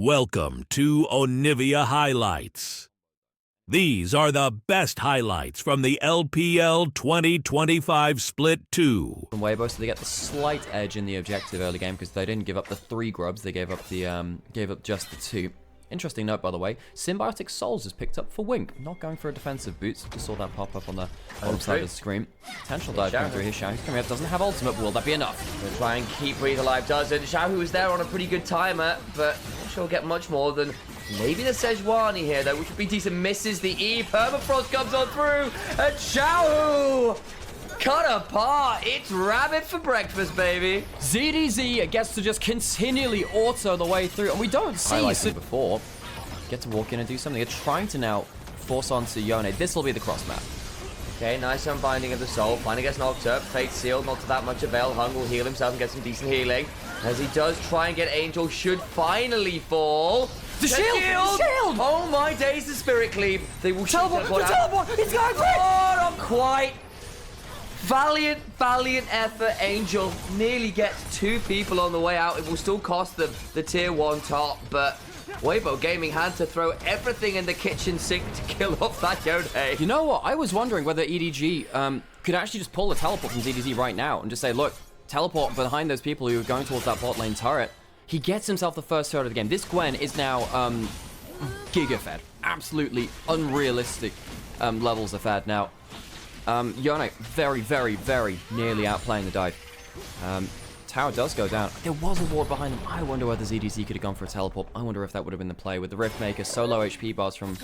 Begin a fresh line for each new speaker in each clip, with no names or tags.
Welcome to Onivia Highlights. These are the best highlights from the LPL 2025 Split 2.
From Weibo, so they get the slight edge in the objective early game because they didn't give up the 3 grubs, they gave up just the 2. Interesting note, by the way, Symbiotic Souls is picked up for Wink, not going for a defensive boots. Just saw that pop up on the bottom side of the screen. Potential dive coming through his Xiao. He's coming up, doesn't have ultimate. Will that be enough?
We'll try and keep Breathe alive, doesn't. Xiao, who was there on a pretty good timer, but not sure he'll get much more than maybe the Sejuani here, though, which would be decent. Misses the E. Permafrost comes on through, and Xiao cut apart. It's rabbit for breakfast, baby.
ZDZ gets to just continually auto the way through, and we don't see it before. Get to walk in and do something. They're trying to now force onto Yone. This will be the cross map.
Okay, nice unbinding of the soul. Finally gets knocked up. Fate sealed, not to that much avail. Hung will heal himself and get some decent healing. As he does try and get Angel, should finally fall.
The shield! The shield!
Oh my days, the Spirit Cleave. They will
teleport! He's going quick!
Oh, not quite. Valiant effort. Angel nearly gets 2 people on the way out. It will still cost them the tier 1 top, but Weibo Gaming had to throw everything in the kitchen sink to kill off that Yone.
You know what? I was wondering whether EDG could actually just pull the teleport from ZDZ right now and just say, look, teleport behind those people who are going towards that bot lane turret. He gets himself the first turret of the game. This Gwen is now giga-fed. Absolutely unrealistic levels of fed. Now, Yone very nearly outplaying the dive. Tower does go down. There was a ward behind him. I wonder whether ZDZ could have gone for a teleport. I wonder if that would have been the play with the Rift Maker. So low HP bars from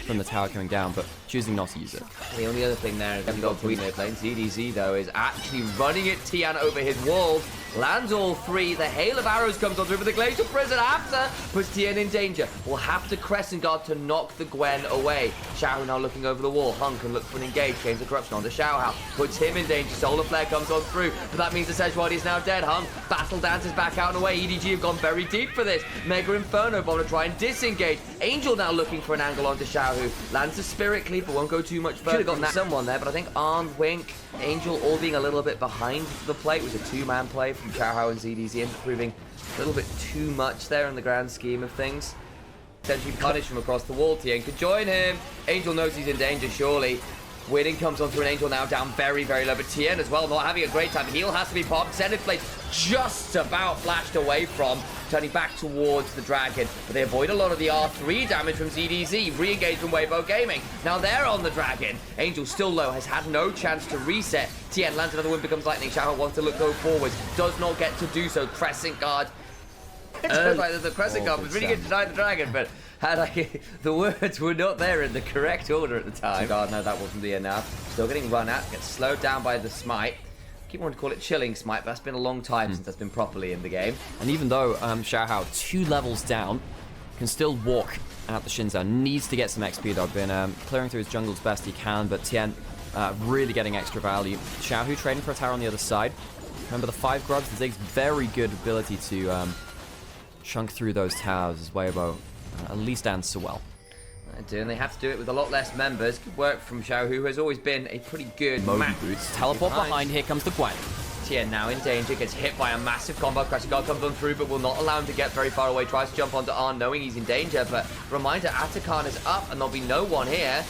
the tower coming down, but choosing not to use it.
The only other thing there is we've got 3 mid lane. ZDZ, though, is actually running at Tian over his walls. Lands all 3. The hail of arrows comes on through, but the Glacial Prison after puts Tian in danger. We'll have to Crescent Guard to knock the Gwen away. Xiao now looking over the wall. Hung can look for an engage. Gains of Corruption onto Xiao. Puts him in danger. Solar Flare comes on through, but that means the Sejuani is now dead. Hung battle dances back out and away. EDG have gone very deep for this. Mega Inferno Bomb to try and disengage. Angel now looking for an angle onto Xiao, who lands a Spirit Cleave, but won't go too much further. Should have gotten someone there, but I think Arn, Wink, Angel all being a little bit behind the play. It was a 2-man play from Xiao and ZDZ, proving a little bit too much there in the grand scheme of things. Potentially punished from across the wall. Tien could join him. Angel knows he's in danger, surely. Winning comes on through, an Angel now down very low, but Tien as well not having a great time. Heal has to be popped. Zenith Blade just about flashed away from, turning back towards the Dragon, but they avoid a lot of the R3 damage from ZDZ. Re-engage from Weibo Gaming. Now they're on the Dragon. Angel still low, has had no chance to reset. Tien lands another wind, becomes lightning. Xiao wants to go forwards, does not get to do so. Crescent Guard. Like the Crescent Guard was really good to deny the Dragon, but the words were not there in the correct order at the time. God, no, that wasn't the enough. Still getting run at, gets slowed down by the smite. Keep wanting to call it chilling smite, but that's been a long time since that's been properly in the game.
And even though Xiao 2 levels down, can still walk out the Shinzan. Needs to get some XP though. Been clearing through his jungle as best he can, but Tien really getting extra value. Xiao trading for a tower on the other side. Remember the 5 grubs, the Zig's very good ability to chunk through those towers as Weibo at least answer well.
They do, and they have to do it with a lot less members. Good work from Xiao, who has always been a pretty good
Moby Boots. Teleport behind, here comes the Gwen.
Tien now in danger, gets hit by a massive combo. Crescent Guard comes on through, but will not allow him to get very far away. Tries to jump onto Arn, knowing he's in danger, but reminder, Atakan is up, and there'll be no one here.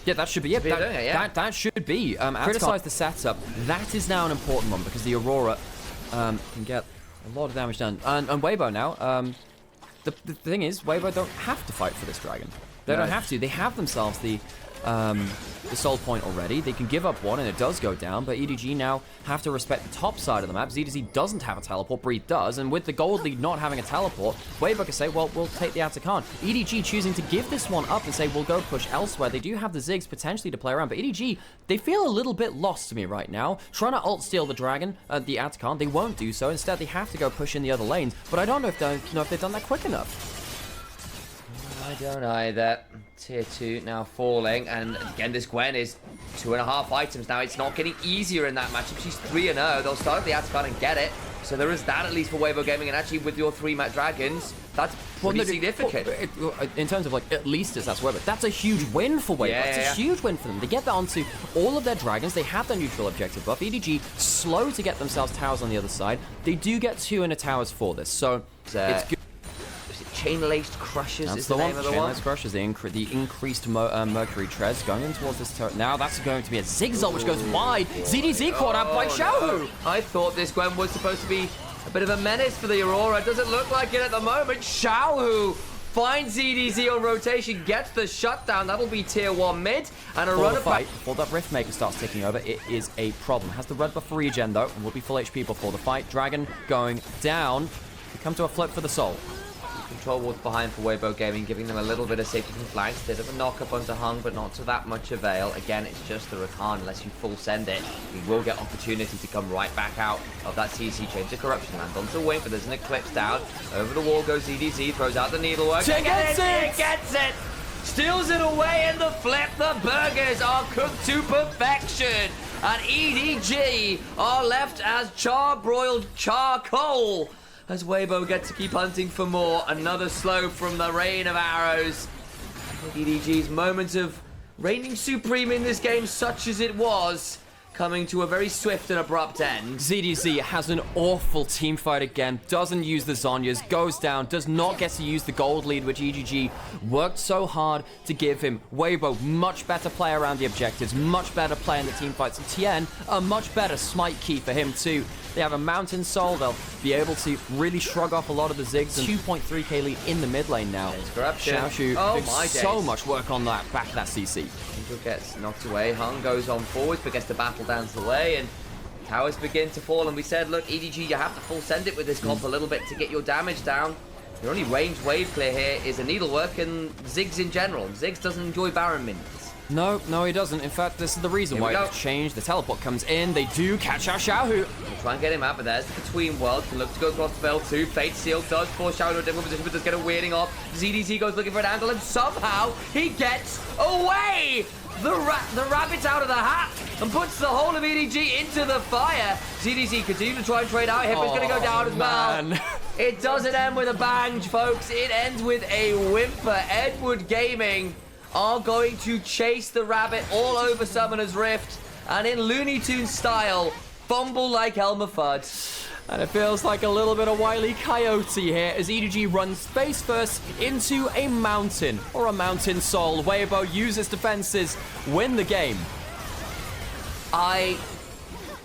Yeah, that should be it. That should be. Criticize the setup. That is now an important one, because the Aurora can get a lot of damage done. And Weibo now, the thing is, Weibo don't have to fight for this Dragon. They don't have to. They have themselves the soul point already. They can give up 1 and it does go down, but EDG now have to respect the top side of the map. ZDZ doesn't have a teleport, Breathe does, and with the gold lead not having a teleport, Weibo can say, well, we'll take the Atakan. EDG choosing to give this one up and say, we'll go push elsewhere. They do have the Ziggs potentially to play around, but EDG, they feel a little bit lost to me right now. Trying to ult steal the Dragon, the Atakan, they won't do so. Instead, they have to go push in the other lanes, but I don't know if they've done that quick enough.
I don't either. Tier 2 now falling, and again this Gwen is 2.5 items now. It's not getting easier in that matchup. She's 3-0. They'll start at the Atakan and get it. So there is that at least for Weibo Gaming, and actually with your 3-mat Dragons, that's pretty significant.
In terms of like, at least that's Weibo. That's a huge win for Weibo. It's a huge win for them. They get that onto all of their Dragons. They have their neutral objective buff. EDG slow to get themselves towers on the other side. They do get 2 inner towers for this, so it's good.
Chain-laced crushers
That's
is the name of the one.
Chain-laced crushers, the increased Mercury treads going in towards this turret. Now that's going to be a zigzag which goes wide. ZDZ caught out by Xiaohu.
I thought this Gwen was supposed to be a bit of a menace for the Aurora. Doesn't look like it at the moment. Xiaohu finds ZDZ on rotation, gets the shutdown. That'll be tier 1 mid. And a run of fight.
Before that Riftmaker starts taking over, it is a problem. Has the red buff for regen though, and will be full HP before the fight. Dragon going down. We come to a flip for the soul.
Control wards behind for Weibo Gaming, giving them a little bit of safety from flanks. Bit of a knock-up onto Hung, but not to that much avail. Again, it's just the Rakan. Unless you full send it, you will get opportunity to come right back out of that CC chain to corruption. Land onto the wing, but there's an Eclipse down. Over the wall goes ZDZ, throws out the needlework.
It gets it!
Gets it! Steals it away in the flip. The burgers are cooked to perfection. And EDG are left as charbroiled charcoal. As Weibo gets to keep hunting for more. Another slow from the rain of arrows. EDG's moment of reigning supreme in this game, such as it was, coming to a very swift and abrupt end.
ZDZ has an awful team fight again, doesn't use the Zhonyas, goes down, does not get to use the gold lead, which EGG worked so hard to give him. Weibo, much better play around the objectives, much better play in the team fights, and Tien, a much better smite key for him too. They have a Mountain Soul, they'll be able to really shrug off a lot of the zigs, and 2.3k lead in the mid lane now. Xiaohu did so much work on that back of that CC.
Angel gets knocked away, Hung goes on forwards, but gets the battle down to the way, and towers begin to fall, and we said, look, EDG, you have to full send it with this comp a little bit to get your damage down. Your only ranged wave clear here is a needlework and Ziggs in general. Ziggs doesn't enjoy Baron minions.
No, he doesn't. In fact, this is the reason why it's changed. The teleport comes in. They do catch out Xiaohu.
We'll try and get him out, but there's the Between Worlds. Can look to go across the belt too. Fate Seal does force Xiaohu to a different position, but does get a weirding off. ZDZ goes looking for an angle, and somehow he gets away! The rabbit out of the hat and puts the whole of EDG into the fire. ZDZ continue to try and trade out. Hippo's going to go down as well. It doesn't end with a bang, folks. It ends with a whimper. Edward Gaming are going to chase the rabbit all over Summoner's Rift and in Looney Tunes style, fumble like Elmer Fudd.
And it feels like a little bit of Wile E. Coyote here as EDG runs face first into a mountain or a Mountain Soul. Weibo uses defenses, win the game.
I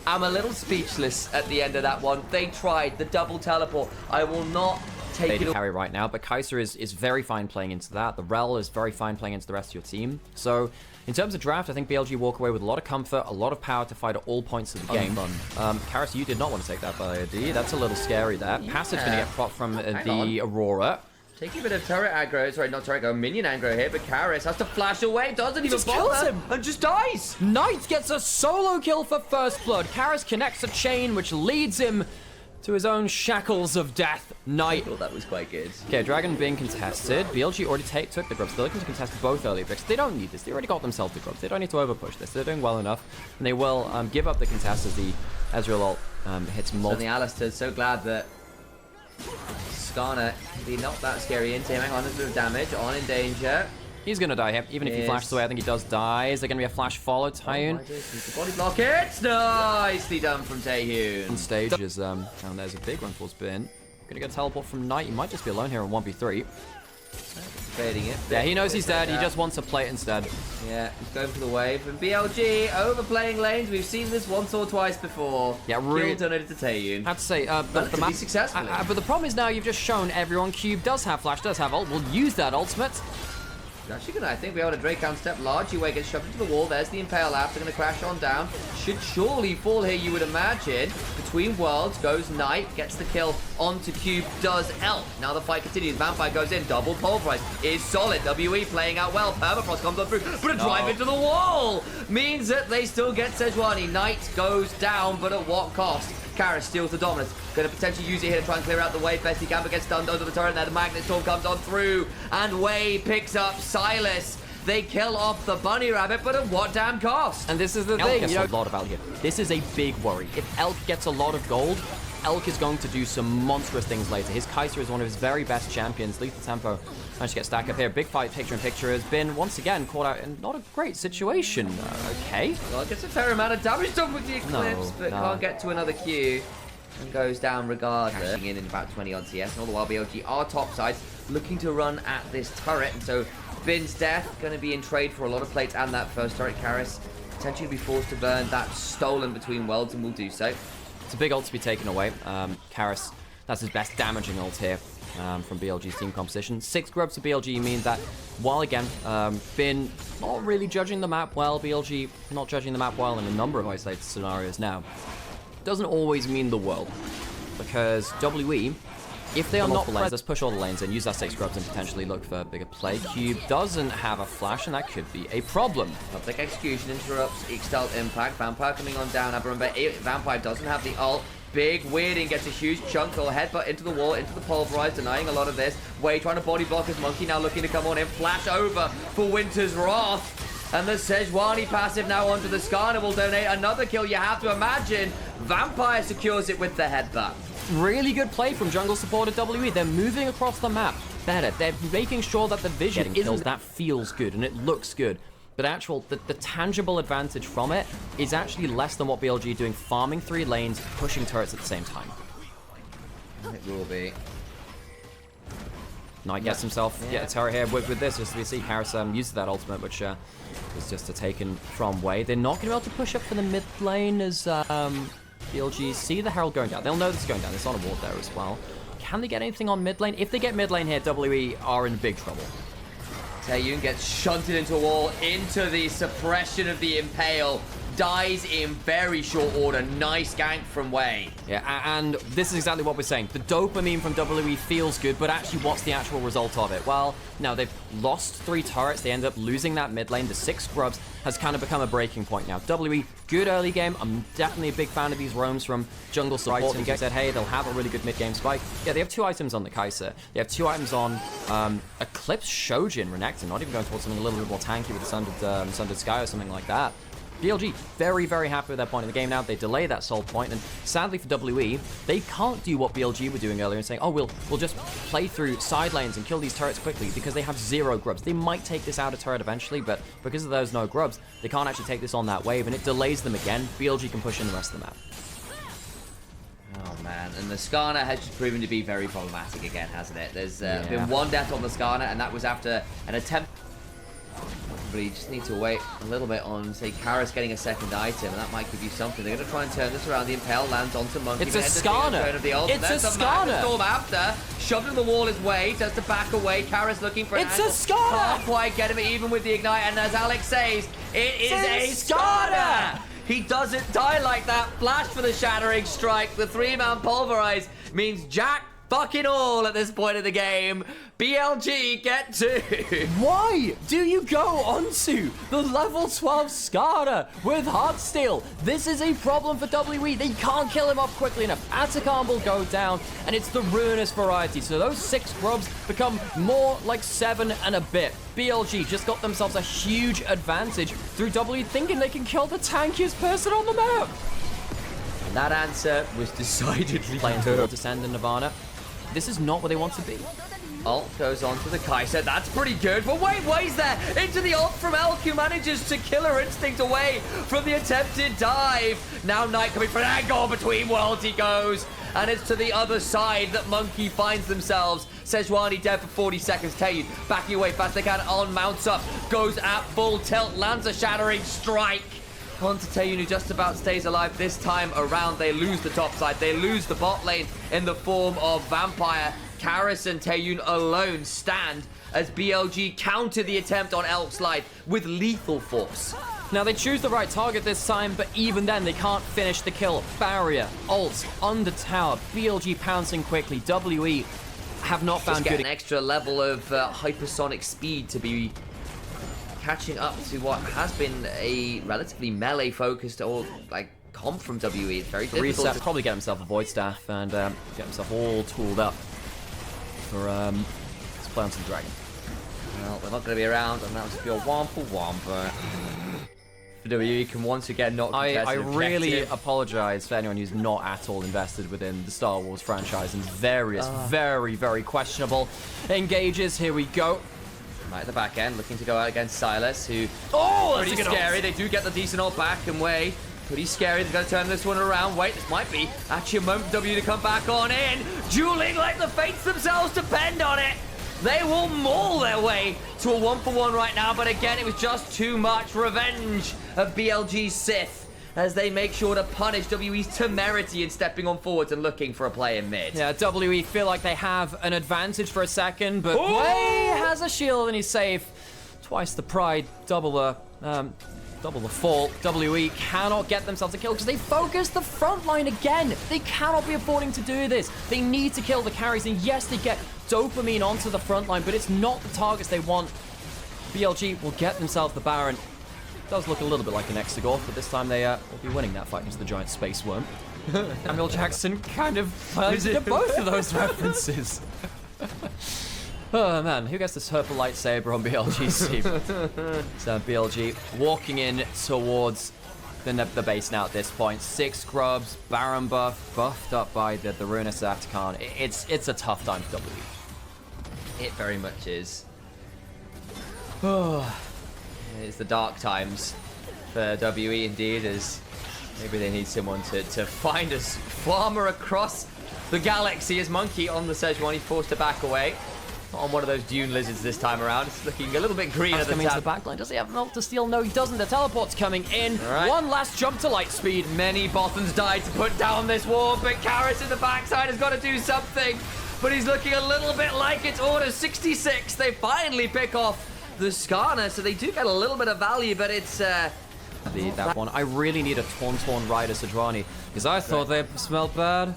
am a little speechless at the end of that one. They tried the double teleport. I will not take it.
Carry right now, but Kaiser is very fine playing into that. The Rel is very fine playing into the rest of your team. So in terms of draft, I think BLG walk away with a lot of comfort, a lot of power to fight at all points of the game. Karis, you did not want to take that by ID. That's a little scary there. Passage going to get propped from the Aurora.
Taking a bit of turret aggro, sorry, not turret aggro, minion aggro here, but Karis has to flash away, doesn't even bother, and just dies.
Knight gets a solo kill for First Blood. Karis connects a chain, which leads him to his own shackles of death. Knight.
I thought that was quite good.
Okay, Dragon being contested. BLG already took the grubs. They're looking to contest both early picks. They don't need this. They already got themselves the grubs. They don't need to overpush this. They're doing well enough. And they will give up the contest as the Ezreal ult hits multiple.
And the Alistair's so glad that Skarner can be not that scary into him. Hang on, there's a bit of damage. On in danger.
He's going to die here. Even if he flashes away, I think he does die. Is there going to be a flash follow? Taehyun.
Body block it. Nicely done from Taehyun.
On stage is, and there's a big one for Spin. Going to get a teleport from Knight. He might just be alone here on 1v3.
Fading it.
Yeah, he knows he's dead. He just wants to play it instead.
Yeah, he's going for the wave. And BLG overplaying lanes. We've seen this once or twice before.
Yeah, really.
Done it to Taehyun.
I have to say, but the map
successfully.
But the problem is now you've just shown everyone Cube does have flash, does have ult. We'll use that ultimate.
You're actually going to, I think, be able to Drake down step large. Wei gets shoved into the wall. There's the Impale App. They're going to crash on down. Should surely fall here, you would imagine. Between Worlds goes Knight. Gets the kill onto Cube. Does Elk. Now the fight continues. Vampire goes in. Double pulverize. Is solid. WE playing out well. Permafrost comes on through. But a drive into the wall means that they still get Sejuani. Knight goes down, but at what cost? Karis steals the dominance. Going to potentially use it here to try and clear out the wave. Best he can, but gets stunned under the turret there. The Magnet Storm comes on through, and Wei picks up Silas. They kill off the bunny rabbit, but at what damn cost?
And this is the thing, you know, a lot of value here. This is a big worry. If Elk gets a lot of gold, Elk is going to do some monstrous things later. His Kaiser is one of his very best champions. Lethal Tempo managed to get stacked up here. Big fight, picture-in-picture, has been once again caught out in not a great situation. Okay.
Well, it gets a fair amount of damage done with the Eclipse, but can't get to another Q. And goes down regardless. Cashing in about 20 on CS, and all the while BLG are top sides. looking to run at this turret. And so Bin's death going to be in trade for a lot of plates and that first turret. Karis potentially be forced to burn that stolen between worlds, and will do so.
It's a big ult to be taken away. Karis, that's his best damaging ult here from BLG's team composition. 6 grubs to BLG means that, while again, Bin not really judging the map well, BLG not judging the map well in a number of isolated scenarios now, doesn't always mean the world. Because WE, if they are not lanes, let's push all the lanes and use that 6 grubs and potentially look for a bigger play. Cube doesn't have a flash, and that could be a problem.
Public execution interrupts Ixtal impact. Vampire coming on down. Vampire doesn't have the ult. Big Weirding gets a huge chunk or headbutt into the wall, into the pulverize, denying a lot of this. Way trying to body block his Monkey, now looking to come on in. Flash over for Winter's Wrath. And the Sejuani passive now onto the Skarner will donate another kill. You have to imagine Vampire secures it with the headbutt.
Really good play from jungle supported WE. They're moving across the map better. They're making sure that the vision kills. That feels good and it looks good. But the tangible advantage from it is actually less than what BLG are doing, farming 3 lanes, pushing turrets at the same time.
It will be.
Knight gets himself a turret here with this. As we see, Karis uses that ultimate, which was just a taken from Way. They're not going to be able to push up for the mid lane as BLG see the Herald going down. They'll know this is going down. It's on a ward there as well. Can they get anything on mid lane? If they get mid lane here, WE are in big trouble.
Taeyun gets shunted into a wall, into the suppression of the Impale. Dies in very short order. Nice gank from Way.
Yeah, and this is exactly what we're saying. The dopamine from WE feels good, but actually what's the actual result of it? Well, now they've lost 3 turrets. They end up losing that mid lane. The 6 scrubs has kind of become a breaking point now. WE, good early game. I'm definitely a big fan of these roams from jungle support. And said, hey, they'll have a really good mid-game spike. Yeah, they have 2 items on the Kai'Sa. They have 2 items on Eclipse, Shojin, Renekton. Not even going towards something a little bit more tanky with the Sundered Sky or something like that. BLG, very, very happy with their point in the game now. They delay that soul point, and sadly for WE, they can't do what BLG were doing earlier and saying, oh, we'll just play through side lanes and kill these turrets quickly, because they have 0 grubs. They might take this out of turret eventually, but because of those no grubs, they can't actually take this on that wave, and it delays them again. BLG can push in the rest of the map.
Oh, man. And the Skarner has just proven to be very problematic again, hasn't it? There's been 1 death on the Skarner, and that was after an attempt. But you just need to wait a little bit on, say, Karis getting a second item, and that might give you something. They're going to try and turn this around. The Impale lands onto Monkey.
It's a Skarner. It's a Skarner.
Storm after. Shoved in the wall his way. Does to back away. Karis looking for an angle.
It's a Skarner.
Can't quite get him even with the Ignite. And as Alex says, it is a Skarner. He doesn't die like that. Flash for the Shattering Strike. The 3-man Pulverize means Jack fucking all at this point of the game. BLG get 2.
Why do you go onto the level 12 Skarner with Heartsteel? This is a problem for WE. They can't kill him off quickly enough. Atacama will go down, and it's the Ruinous variety. So those 6 grubs become more like 7 and a bit. BLG just got themselves a huge advantage through WE thinking they can kill the tankiest person on the map.
And that answer was decidedly
playing towards Descend and Nirvana. This is not where they want to be.
Ult goes on to the Kai'Sa. That's pretty good. But wait, Way's there. Into the ult from Elk, who manages to Killer Instinct away from the attempted dive. Now Knight coming for an angle. Between worlds he goes. And it's to the other side that Monkey finds themselves. Sejuani dead for 40 seconds. Taeyun backing away fast they can. On mounts up. Goes at full tilt. Lands a Shattering Strike. On to Taeyun, who just about stays alive this time around. They lose the top side. They lose the bot lane in the form of Vampire. Karis and Taeyun alone stand as BLG counter the attempt on Elk's life with lethal force.
Now, they choose the right target this time, but even then, they can't finish the kill. Barrier, ults, under tower, BLG pouncing quickly. WE have not found
good.
An
extra level of hypersonic speed to be catching up to what has been a relatively melee-focused or like comp from WE. It's very difficult.
Reset, probably get himself a Void Staff and get himself all tooled up for let's play onto the Dragon.
Well, they're not going to be around, and that was pure 1-for-1, but WE can once again not contest
I
an
really
objective.
apologize for anyone who's not at all invested within the Star Wars franchise and various very, very questionable engages. Here we go.
Right at the back end, looking to go out against Silas, who
that's
pretty scary. They do get the decent ult back and Way. Pretty scary. They're going to turn this one around. Wait, this might be actually a moment for W to come back on in. Dueling like the fates themselves depend on it. They will maul their way to a 1-for-1 right now, but again, it was just too much. Revenge of BLG's Sith as they make sure to punish WE's temerity in stepping on forwards and looking for a play in mid.
Yeah, WE feel like they have an advantage for a second, but Way has a shield and he's safe. Twice the pride, double the fall. WE cannot get themselves a kill because they focus the front line again. They cannot be affording to do this. They need to kill the carries, and yes, they get dopamine onto the front line, but it's not the targets they want. BLG will get themselves the Baron. Does look a little bit like an Exegorth, but this time they will be winning that fight against the giant space worm. Samuel Jackson kind of plays into both of those references. Oh man, who gets this purple lightsaber on BLG's team? So BLG walking in towards the base now at this point. 6 scrubs, Baron buff, buffed up by the Ruinous Atacon. It's a tough time for WE.
It very much is. It's the dark times for WE indeed, as maybe they need someone to find us farmer across the galaxy. As Monkey on the Sejuani, he's forced to back away. Not on one of those dune lizards this time around. It's looking a little bit green at the
coming into the backline. Does he have an ult to steal? No, he doesn't. The teleport's coming in.
Right.
One last jump to light speed.
Many Bothans died to put down this wall, but Karras in the backside has got to do something. But he's looking a little bit like it's Order 66. They finally pick off the Skarner, so they do get a little bit of value, but it's
that one. I really need a Tauntaun Rider Sejuani, because I thought they smelled bad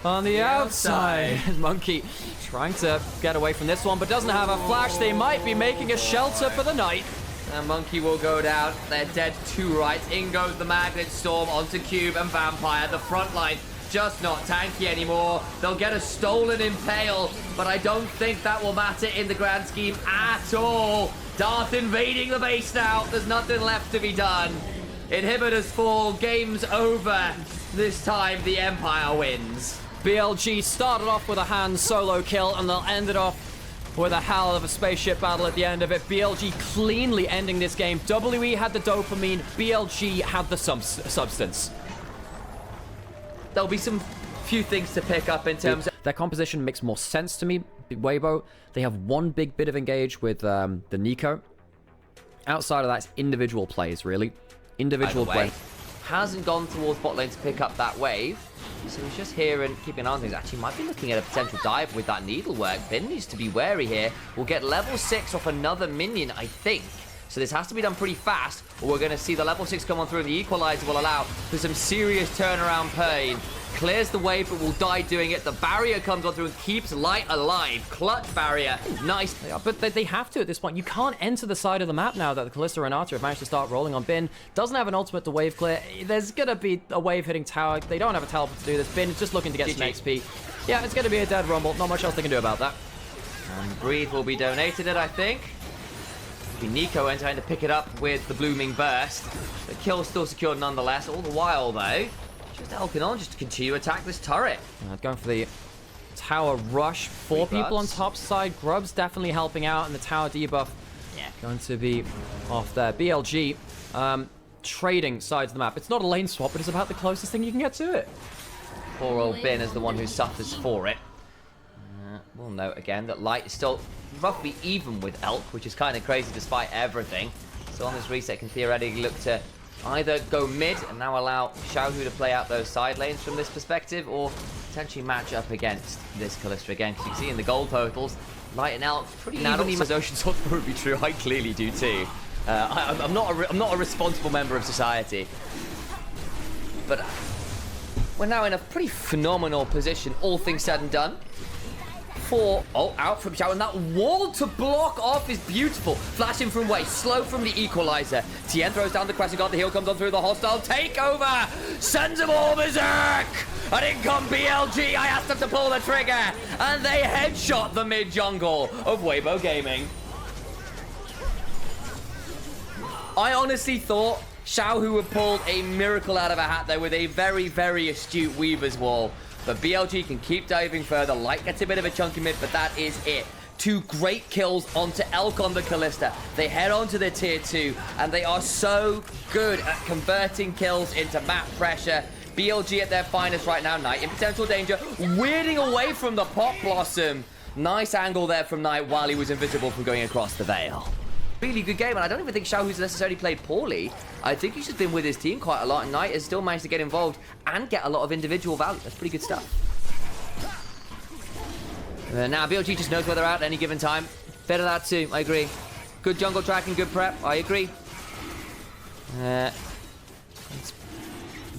on the outside. Monkey trying to get away from this one, but doesn't have a flash. They might be making a shelter for the night.
And Monkey will go down. They're dead to right. In goes the Magnet Storm onto Cube and Vampire. The front line just not tanky anymore. They'll get a stolen Impale, but I don't think that will matter in the grand scheme at all. Darth invading the base now. There's nothing left to be done. Inhibitors fall. Game's over. This time, the Empire wins.
BLG started off with a Han Solo kill, and they'll end it off with a hell of a spaceship battle at the end of it. BLG cleanly ending this game. WE had the dopamine. BLG had the substance.
There'll be some few things to pick up in terms of...
Their composition makes more sense to me. Weibo, they have one big bit of engage with the Nico. Outside of that, it's individual plays, really. Individual play.
Hasn't gone towards bot lane to pick up that wave. So he's just here and keeping an eye on things. Actually, might be looking at a potential dive with that needlework. Bin needs to be wary here. We'll get level 6 off another minion, I think. So this has to be done pretty fast, or we're going to see the level 6 come on through, and the Equalizer will allow for some serious turnaround pain. Clears the wave, but will die doing it. The barrier comes on through and keeps Light alive. Clutch barrier. Nice.
But they have to at this point. You can't enter the side of the map now that the Kalista and Archer have managed to start rolling on Bin. Doesn't have an ultimate to wave clear. There's going to be a wave hitting tower. They don't have a teleport to do this. Bin is just looking to get some XP. Yeah, it's going to be a dead rumble. Not much else they can do about that.
And Breathe will be donated it, I think. Nico trying to pick it up with the Blooming Burst. The kill still secured nonetheless. All the while, though, just elking on just to continue to attack this turret.
Going for the tower rush. 4 people on top side. Grub's definitely helping out, and the tower debuff going to be off there. BLG trading sides of the map. It's not a lane swap, but it's about the closest thing you can get to it.
Poor old Bin is the one who suffers for it. We'll note again that Light is still roughly even with Elk, which is kind of crazy despite everything. So on this reset can theoretically look to either go mid and now allow Xiaohu to play out those side lanes from this perspective, or potentially match up against this Kalista again. Because you can see in the goal totals, Light and Elk pretty evenly. Says Ocean Sword would be true. I clearly do too. I'm not a responsible member of society, but we're now in a pretty phenomenal position, all things said and done. Out from Xiao, and that wall to block off is beautiful. Flashing from Way, slow from the Equalizer. Tien throws down the Crescent Guard, the heal comes on through the hostile takeover. Sends them all berserk. And in come BLG. I asked them to pull the trigger, and they headshot the mid jungle of Weibo Gaming. I honestly thought Xiaohu would pull a miracle out of a hat there with a very, very astute Weaver's Wall. But BLG can keep diving further. Light gets a bit of a chunky mid, but that is it. 2 great kills onto Elk on the Kalista. They head on to their tier 2, and they are so good at converting kills into map pressure. BLG at their finest right now. Knight in potential danger, weirding away from the Pop Blossom. Nice angle there from Knight while he was invisible from going across the Veil. Really good game, and I don't even think Xiaohu's necessarily played poorly. I think he's just been with his team quite a lot, and Knight has still managed to get involved and get a lot of individual value. That's pretty good stuff. Now, BLG just knows where they're at any given time. Better that too, I agree. Good jungle tracking, good prep, I agree. It's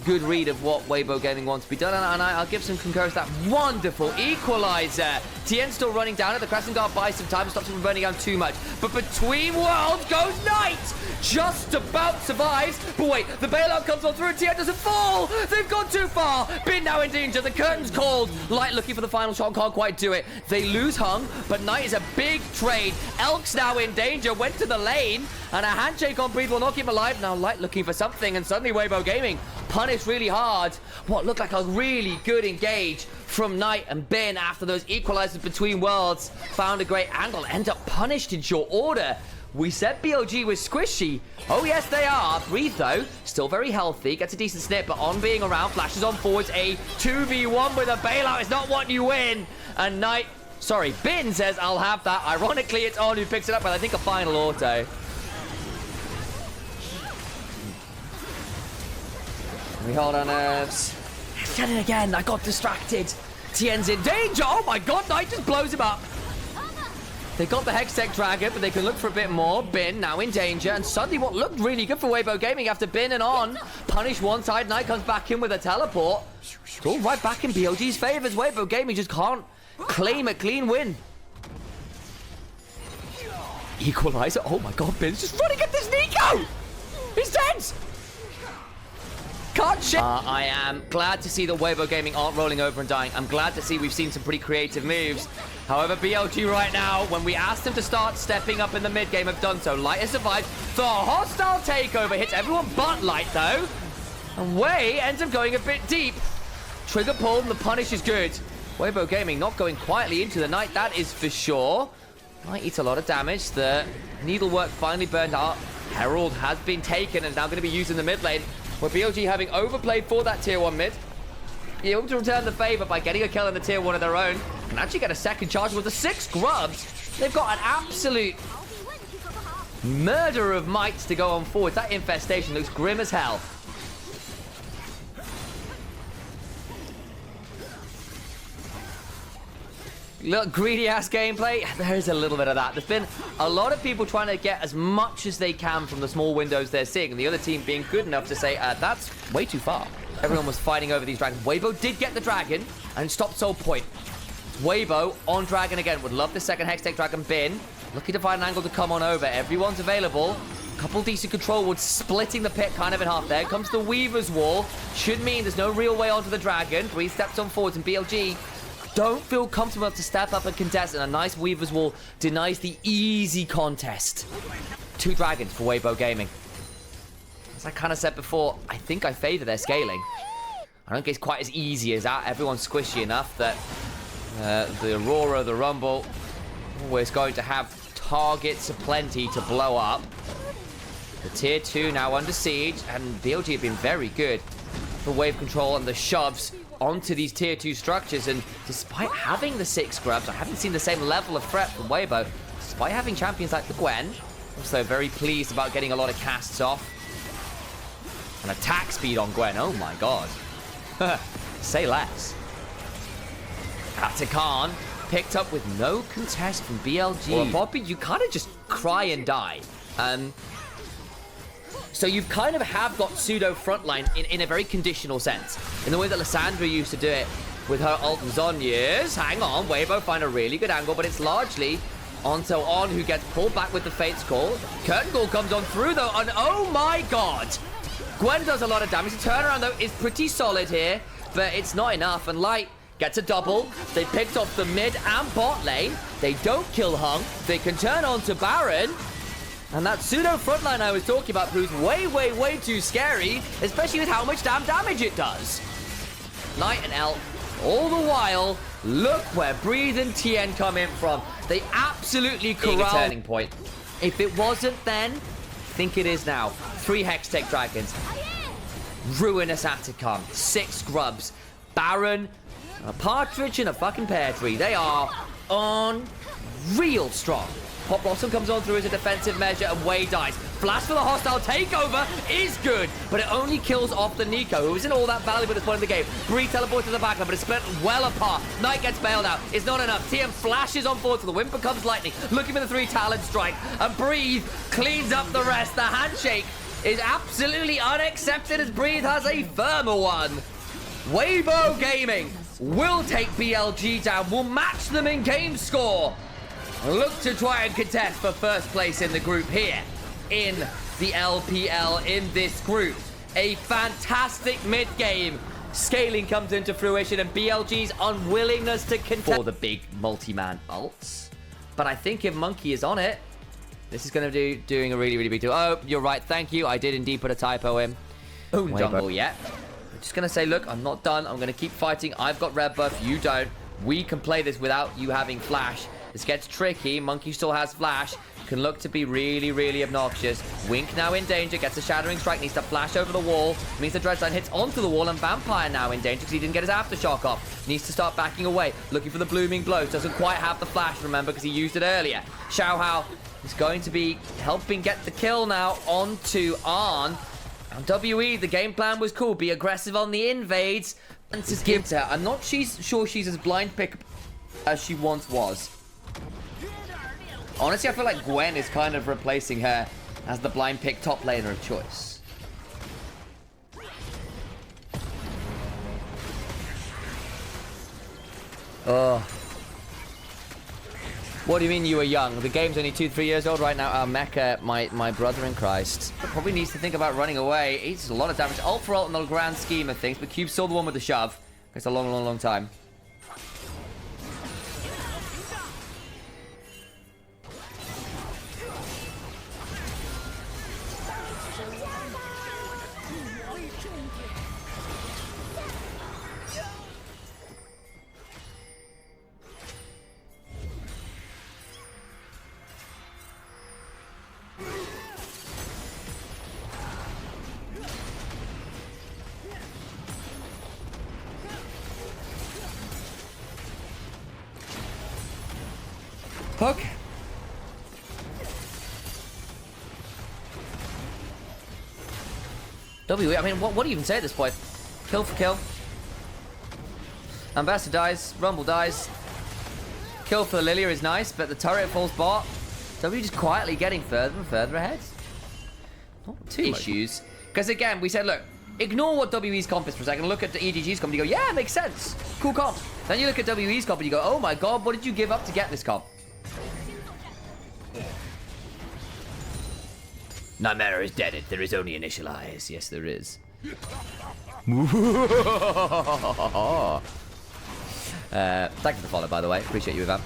good read of what Weibo Gaming wants to be done, and I'll give some concurrence to that wonderful equalizer. Tien still running down it. The Crescent Guard buys some time, stops him from burning down too much. But between worlds goes Knight! Just about survives. But wait, the bailout comes on through and Tien doesn't fall! They've gone too far! Bin now in danger, the curtain's called. Light looking for the final shot, can't quite do it. They lose Hung, but Knight is a big trade. Elk's now in danger, went to the lane, and a handshake on Breathe will knock him alive. Now Light looking for something, and suddenly Weibo Gaming punished really hard. What looked like a really good engage from Knight and Bin after those equalizers between worlds. Found a great angle, end up punished in short order. We said BLG was squishy. Oh yes, they are. Breathe though, still very healthy, gets a decent snip, but On being around, flashes on forwards. A 2v1 with a bailout is not what you win. And Knight, sorry, Bin says, I'll have that. Ironically, it's On who picks it up, but I think a final auto. We hold our nerves. Done it again, I got distracted. Tien's in danger. Oh my god, Knight just blows him up. They got the Hextech Dragon, but they can look for a bit more. Bin now in danger, and suddenly what looked really good for Weibo Gaming after Bin and On punish one side. Knight comes back in with a teleport. It's all right back in BLG's favors. Weibo Gaming just can't claim a clean win. Equalizer. Oh my god, Bin's just running at this Nico! He's dead! Can't shit. I am glad to see that Weibo Gaming aren't rolling over and dying. I'm glad to see we've seen some pretty creative moves. However, BLG right now, when we asked them to start stepping up in the mid game, have done so. Light has survived. The hostile takeover hits everyone but Light, though. And Wei ends up going a bit deep. Trigger pull, and the punish is good. Weibo Gaming not going quietly into the Knight, that is for sure. Knight eats a lot of damage. The needlework finally burned out. Herald has been taken and is now going to be used in the mid lane. With BLG having overplayed for that tier 1 mid, able to return the favor by getting a kill in the tier 1 of their own, and actually get a second charge with the 6 grubs. They've got an absolute murder of mites to go on forward. That infestation looks grim as hell. Look, greedy-ass gameplay. There is a little bit of that. There's been a lot of people trying to get as much as they can from the small windows they're seeing, and the other team being good enough to say, that's way too far. Everyone was fighting over these dragons. Weibo did get the dragon and stopped Soul Point. Weibo on dragon again. Would love the second Hextech Dragon Bin. Looking to find an angle to come on over. Everyone's available. Couple decent control wards splitting the pit kind of in half there. Comes the Weaver's Wall. Should mean there's no real way onto the dragon. 3 steps on forwards, and BLG don't feel comfortable enough to step up and contest, and a nice Weaver's Wall denies the easy contest. 2 dragons for Weibo Gaming. As I kind of said before, I think I favor their scaling. I don't think it's quite as easy as that. Everyone's squishy enough that the Aurora, the Rumble, always going to have targets aplenty to blow up. The tier 2 now under siege, and BLG have been very good for wave control and the shoves onto these tier 2 structures. And despite having the 6 grubs, I haven't seen the same level of threat from Weibo. Despite having champions like the Gwen, also very pleased about getting a lot of casts off. And attack speed on Gwen, oh my god. Say less. Atakan picked up with no contest from BLG. Well, Bobby, you kind of just cry and die. So you've kind of have got pseudo frontline in a very conditional sense. In the way that Lissandra used to do it with her ult and Zhonya's. Hang on, Weibo find a really good angle, but it's largely onto On, who gets pulled back with the Fate's Call. Curtain Call comes on through though, and oh my god! Gwen does a lot of damage. The turnaround though is pretty solid here, but it's not enough, and Light gets a double. They picked off the mid and bot lane. They don't kill Hung. They can turn on to Baron. And that pseudo frontline I was talking about proves way too scary, especially with how much damn damage it does. Knight and Elk, all the while, look where Breathe and Tien come in from. They absolutely corral. Turning point. If it wasn't then, I think it is now. 3 Hextech Dragons. Ruinous Atacon. 6 Grubs. Baron, a Partridge, and a fucking Pear Tree. They are unreal strong. Pop Blossom comes on through as a defensive measure and Wei dies. Flash for the hostile takeover is good, but it only kills off the Nico, who isn't all that valuable at this point in the game. Bree teleports to the backline, but it's split well apart. Knight gets bailed out. It's not enough. TM flashes on forward, so the Wind becomes lightning, looking for the 3 talent strike, and Breathe cleans up the rest. The handshake is absolutely unaccepted as Breathe has a firmer one. Weibo Gaming will take BLG down, will match them in game score. Look to try and contest for first place in the group here in the LPL in this group. A fantastic mid-game scaling comes into fruition and BLG's unwillingness to contest for the big multi-man ults. But I think if Monkey is on it, this is going to be doing a really, really big deal. Oh, you're right. Thank you. I did indeed put a typo in. Oh, jungle yet. I'm just going to say, look, I'm not done. I'm going to keep fighting. I've got red buff. You don't. We can play this without you having flash. This gets tricky. Monkey still has flash. Can look to be really, really obnoxious. Wink now in danger. Gets a shattering strike. Needs to flash over the wall. Means the Dreadsign hits onto the wall. And Vampire now in danger because he didn't get his aftershock off. Needs to start backing away. Looking for the blooming blows. Doesn't quite have the flash, remember, because he used it earlier. Xiaohao is going to be helping get the kill now onto Arn. And WE, the game plan was cool. Be aggressive on the invades. And to give to her. I'm not sure she's as blind pick as she once was. Honestly, I feel like Gwen is kind of replacing her as the blind pick top laner of choice. Oh. What do you mean you were young? The game's only 2-3 years old right now. Mecha, my brother in Christ. Probably needs to think about running away. It's a lot of damage. Ult for ult in the grand scheme of things, but Cube saw the one with the shove. It's a long, long, long time. Hook. W, I mean, what do you even say at this point? Kill for kill. Ambassador dies. Rumble dies. Kill for the Lilia is nice, but the turret falls bot. W just quietly getting further and further ahead. Not too issues. Because again, we said, look, ignore what WE's comp is for a second. Look at the EDG's comp and you go, yeah, it makes sense. Cool comp. Then you look at WE's comp and you go, oh my god, what did you give up to get this comp? Nightmare is dead. There is only initial eyes. Yes, there is. Thank you for the follow, by the way. Appreciate you, Ivan.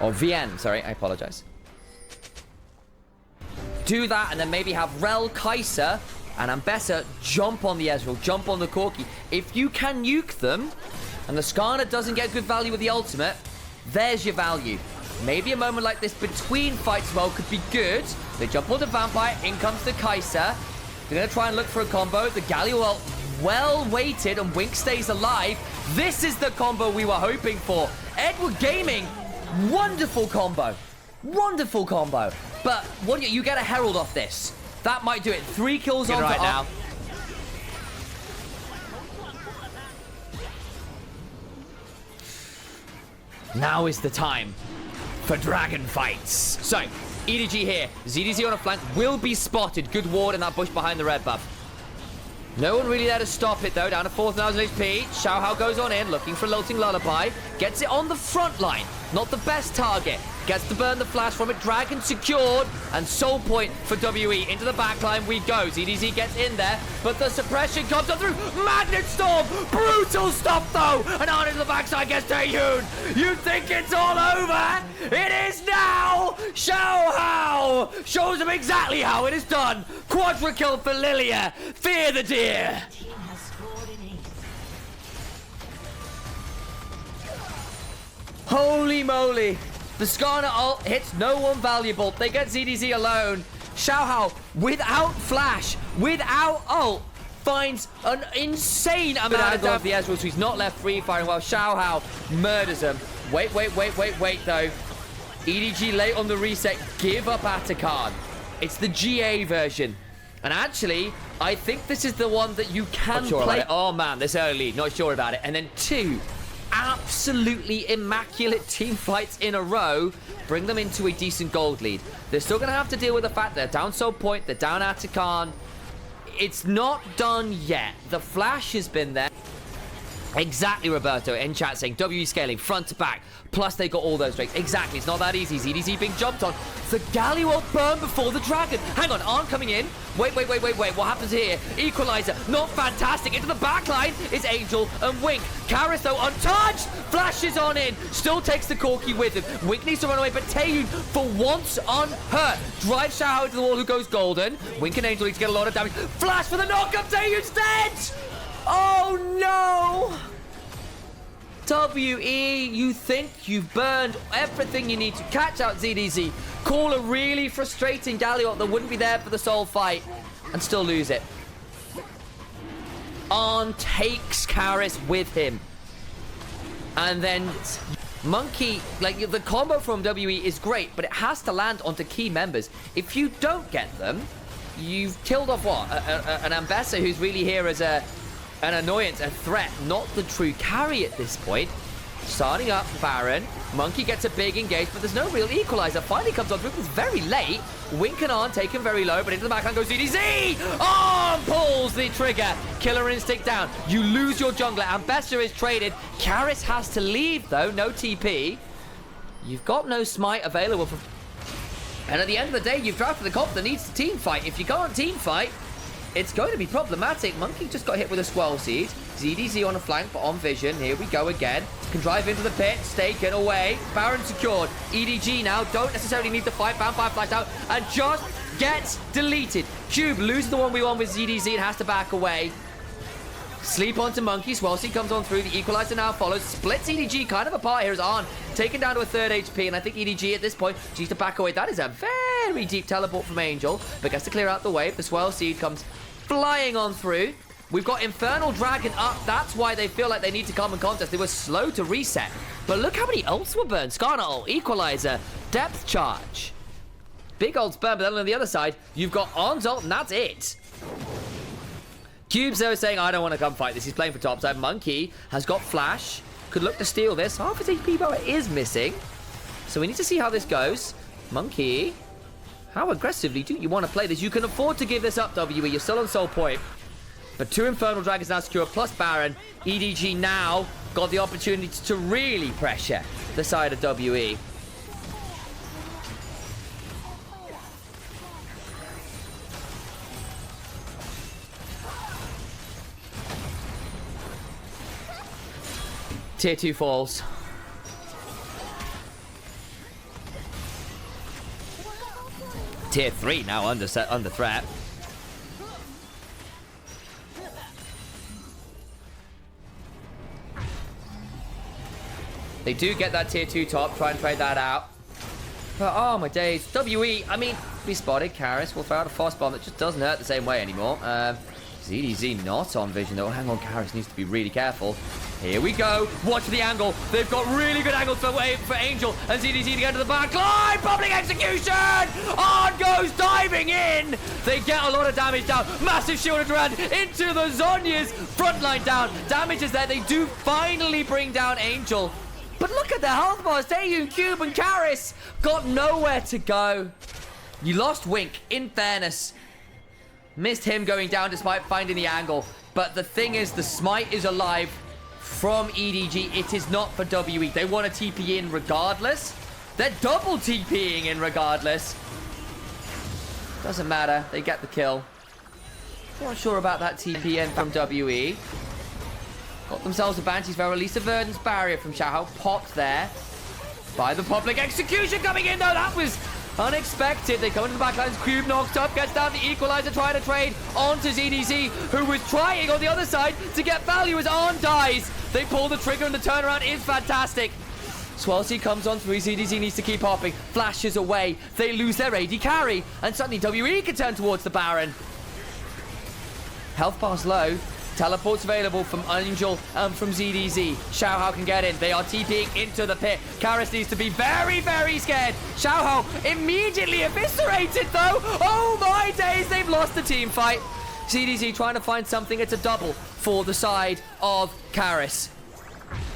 Or VN. Sorry, I apologize. Do that, and then maybe have Rel, Kai'Sa, and Ambessa jump on the Ezreal, jump on the Corki. If you can nuke them, and the Skarner doesn't get good value with the ultimate, there's your value. Maybe a moment like this between fights as well could be good. They jump onto Vampire, in comes the Kai'Sa. They're going to try and look for a combo. The Galio well weighted and Wink stays alive. This is the combo we were hoping for. Edward Gaming, wonderful combo. Wonderful combo. But what do you get a Herald off this? That might do it. 3 kills on right now. Now is the time for dragon fights. So, EDG here. ZDZ on a flank will be spotted. Good ward in that bush behind the red buff. No one really there to stop it, though. Down to 4,000 HP. Xiaohao goes on in, looking for Lilting Lullaby. Gets it on the front line. Not the best target. Gets to burn the flash from it. Dragon secured. And soul point for WE. Into the backline we go. ZDZ gets in there. But the suppression comes up through. Magnet Storm. Brutal stuff, though. And on into the backside gets Taehyun. You think it's all over? It is now. Xiaohao shows him exactly how it is done. Quadra kill for Lilia. Fear the deer. Holy moly. The Skarner ult hits no one valuable. They get ZDZ alone. Xiaohao, without flash, without ult, finds an insane amount of damage. The Ezreal, so he's not left free firing while Xiaohao murders him. Wait, though. EDG late on the reset, give up Atakan. It's the GA version. And actually, I think this is the one that you can play. Oh man, this early lead, not sure about it. And then 2 absolutely immaculate team fights in a row bring them into a decent gold lead. They're still going to have to deal with the fact they're down Soul Point, they're down Atakan. It's not done yet. The flash has been there. Exactly, Roberto in chat saying WE scaling front to back. Plus they got all those drakes. Exactly, it's not that easy. ZDZ being jumped on. The Galio won't burn before the dragon. Hang on, Arn coming in. Wait. What happens here? Equalizer, not fantastic. Into the back line is Angel and Wink. Karis though untouched. Flashes on in. Still takes the Corki with him. Wink needs to run away, but Taeyun for once unhurt. Drives Xiao into the wall who goes golden. Wink and Angel need to get a lot of damage. Flash for the knockup. Taeyun's dead. Oh no! WE, you think you've burned everything you need to catch out ZDZ. Call a really frustrating Galliot that wouldn't be there for the soul fight and still lose it. Arn takes Karis with him. And then Monkey, like the combo from WE is great, but it has to land onto key members. If you don't get them, you've killed off what? An Ambessa who's really here as an annoyance, a threat, not the true carry at this point. Starting up Baron. Monkey gets a big engage, but there's no real equalizer. Finally comes on through, but it's very late. Wink and Arn taken very low, but into the backline goes ZDZ! Arn pulls the trigger. Killer Instinct down. You lose your jungler. Ambessa is traded. Karis has to leave, though. No TP. You've got no smite available for... And at the end of the day, you've drafted the comp that needs to team fight. If you can't team fight, it's going to be problematic. Monkey just got hit with a Squall Seed. ZDZ on a flank, but on vision. Here we go again. Can drive into the pit. Staken away. Baron secured. EDG now don't necessarily need to fight. Vampire flashed out and just gets deleted. Cube loses the 1v1 with ZDZ and has to back away. Sleep onto Monkey. Squall Seed comes on through. The equalizer now follows. Splits EDG kind of apart. Here's Arn taken down to a 3rd HP, and I think EDG at this point needs to back away. That is a very deep teleport from Angel, but gets to clear out the way. The Swell Seed comes flying on through. We've got Infernal Dragon up. That's why they feel like they need to come and contest. They were slow to reset. But look how many ults were burned. Skarner ult, Equalizer, Depth Charge. Big ults burned, but then on the other side, you've got Arn's ult, and that's it. Cubes, though, saying, I don't want to come fight this. He's playing for topside. Monkey has got Flash. Could look to steal this. Half his HP bar is missing. So we need to see how this goes. Monkey, how aggressively do you want to play this? You can afford to give this up, WE. You're still on Soul Point. But 2 Infernal Dragons now secure, plus Baron. EDG now got the opportunity to really pressure the side of WE. Tier 2 falls. Tier 3 now under threat. They do get that tier 2 top, try and trade that out. But oh my days. WE, I mean, we spotted Karis. Will throw out a Frost Bomb that just doesn't hurt the same way anymore. ZDZ not on vision though. Hang on, Karis needs to be really careful. Here we go. Watch the angle. They've got really good angles for Angel and ZDZ to get to the back line. Public execution! On goes diving in. They get a lot of damage down. Massive shield of Durand into the Zhonya's frontline down. Damage is there. They do finally bring down Angel. But look at the health bars. Taeyun, Cube, and Karis got nowhere to go. You lost Wink, in fairness. Missed him going down despite finding the angle. But the thing is, the smite is alive from EDG. It is not for WE. They want to TP in regardless. They're double TPing in regardless. Doesn't matter. They get the kill. Not sure about that TP in from WE. Got themselves a Banshee's Veil, release a Verdant's Barrier from Xiao. Popped there by the public execution coming in though. That was unexpected. They come into the backlines. Cube knocks up, gets down the equalizer, trying to trade onto ZDZ, who was trying on the other side to get value as Arn dies. They pull the trigger and the turnaround is fantastic. Swellsea comes on through. ZDZ needs to keep hopping. Flashes away. They lose their AD carry, and suddenly WE can turn towards the Baron. Health bar's low. Teleport's available from Angel and from ZDZ. Xiaohao can get in. They are TPing into the pit. Karis needs to be very, very scared. Xiaohao immediately eviscerated, though. Oh, my days. They've lost the team fight. ZDZ trying to find something. It's a double for the side of Karis.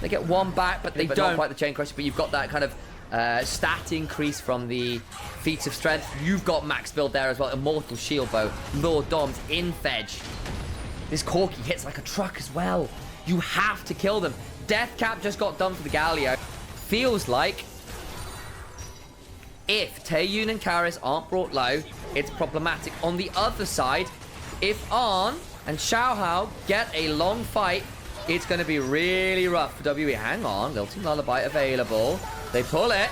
They get one back, but they don't. Not quite the chain crusher, but you've got that kind of stat increase from the feats of strength. You've got max build there as well. Immortal shield bow. Lord Doms in Fedge. This Corki hits like a truck as well. You have to kill them. Death cap just got done for the Galio. Feels like if Taeyun and Karis aren't brought low, it's problematic. On the other side, if Arn and Xiaohao get a long fight, it's going to be really rough for WE. Hang on. Lilting Lullaby available. They pull it.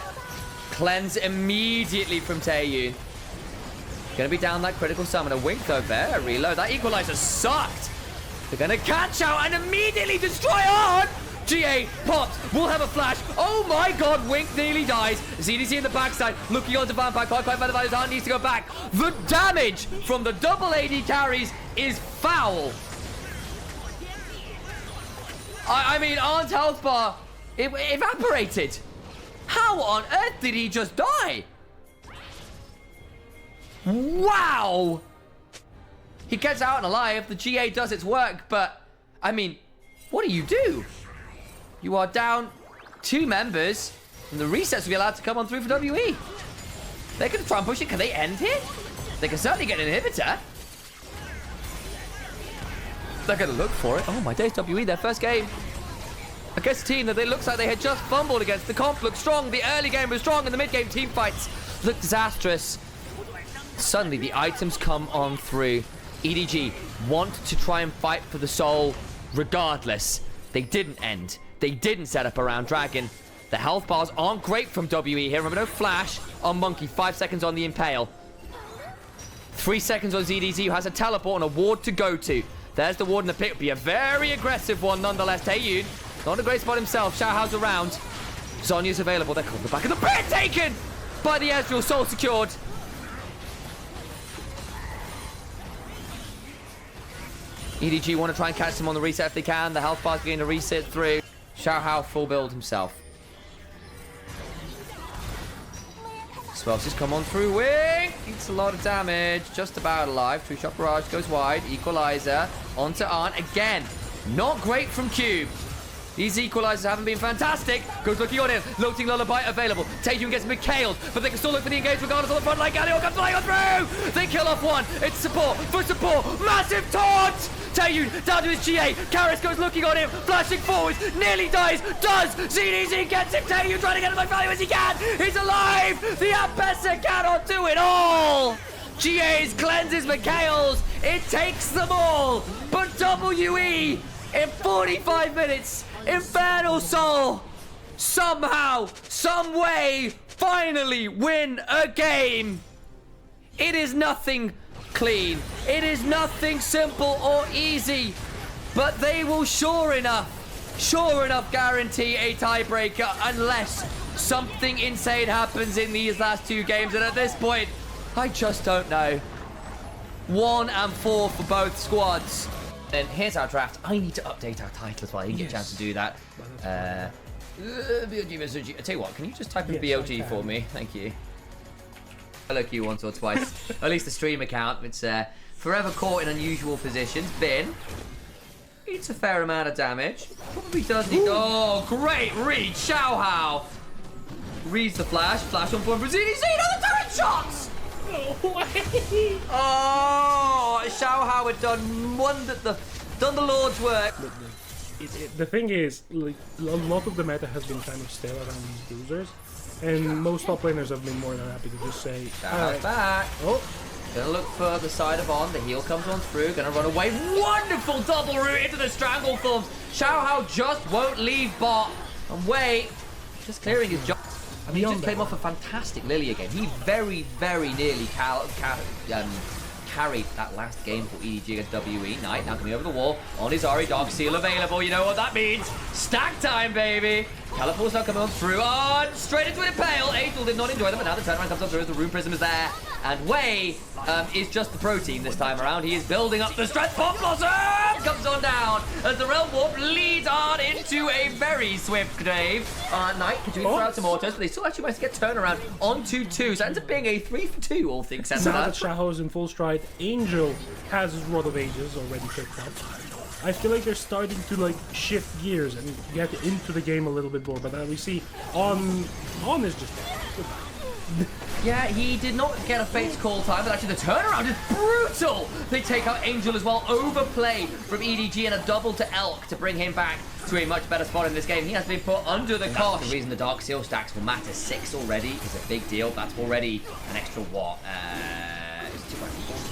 Cleanse immediately from Taeyun. Gonna be down that critical summoner. Wink though, there. Reload. That equalizer sucked. They're gonna catch out and immediately destroy on. GA pops. We'll have a flash. Oh my god, Wink nearly dies. ZDC in the backside. Looking onto Vampire. Can't quite find the values. Arn needs to go back. The damage from the double AD carries is foul. I mean, Arn's health bar evaporated. How on earth did he just die? Wow! He gets out and alive. The GA does its work, but, I mean, what do? You are down 2 members, and the resets will be allowed to come on through for WE. They're going to try and push it. Can they end here? They can certainly get an inhibitor. They're going to look for it. Oh, my days, WE, their first game against a team that it looks like they had just fumbled against. The comp looked strong. The early game was strong, and the mid-game team fights look disastrous. Suddenly, the items come on through. EDG want to try and fight for the soul regardless. They didn't end. They didn't set up around Dragon. The health bars aren't great from WE here. Remember, no flash on Monkey. 5 seconds on the Impale. 3 seconds on ZDZ, who has a teleport and a ward to go to. There's the ward in the pit. It'll be a very aggressive one nonetheless. Taeyun, not in a great spot himself. Xiaohao's around. Zonya's available. They're called the back of the pit. Taken by the Ezreal. Soul secured. EDG want to try and catch them on the reset if they can. The health bar's going to reset through. Xiaohao full build himself. Swells has come on through. Wing! Eats a lot of damage. Just about alive. 2-shot barrage goes wide. Equalizer onto Arn. Again, not great from Cube. These equalizers haven't been fantastic. Goes looking on him. Lilting Lullaby available. Taeyun gets McHale'd, but they can still look for the engage regardless of the front line. Galio comes flying on through. They kill off one. It's support for support. Massive taunt. Taeyun down to his GA. Karis goes looking on him. Flashing forwards. Nearly dies. Does. ZDZ gets him. Taeyun trying to get as much value as he can. He's alive. The Ambessa cannot do it all. GA's cleanses McHale's. It takes them all. But WE in 45 minutes. Infernal Soul somehow, some way, finally win a game. It is nothing clean. It is nothing simple or easy. But they will sure enough guarantee a tiebreaker unless something insane happens in these last 2 games. And at this point, I just don't know. 1 and 4 for both squads. And here's our draft. I need to update our title as well. I didn't get a chance to do that. BLG versus G. I tell you what, can you just type in BLG for me? Thank you. Hello Q once or twice. At least the stream account. It's forever caught in unusual positions. Bin. Eats a fair amount of damage. Probably does need... Oh, great read. Xiaohao. Reads the flash. Flash on point for ZDZ. Another turret shots! Oh, Xiaohao had done the Lord's work.
The thing is, like, a lot of the meta has been kind of stale around these bruisers, and most top laners have been more than happy to just say,
Xiaohao's back. Oh, gonna look for the side of On. The heal comes on through. Gonna run away. Wonderful double root into the strangle forms. Xiaohao just won't leave bot. And wait, just clearing his job. I mean, he just came off a fantastic Lilia game. He very, very nearly carried that last game for EDG against WE. Knight now coming over the wall on his Ari Dog. Seal available. You know what that means. Stack time, baby. Teleport's now coming on through. On straight into an Impale. Angel did not enjoy them, but now the turnaround comes on through as the Rune Prism is there. And Wei is just the protein this time around. He is building up the strength. Pop Blossom comes on down as the Realm Warp leads on into a very swift grave. Knight continuing to throw out some autos, but they still actually managed to get turnaround on 2-2. So it ends up being a 3-for-2, all things said.
Now that Xiaoho's in full stride, Angel has his Rod of Ages already picked up. I feel like they're starting to like shift gears and get into the game a little bit more, but we see On is just
yeah, he did not get a Fate's Call time, but actually the turnaround is brutal. They take out Angel as well. Overplay from EDG and a double to Elk to bring him back to a much better spot in this game. He has been put under the cosh. The reason the Dark Seal stacks will matter 6 already is a big deal. That's already an extra what?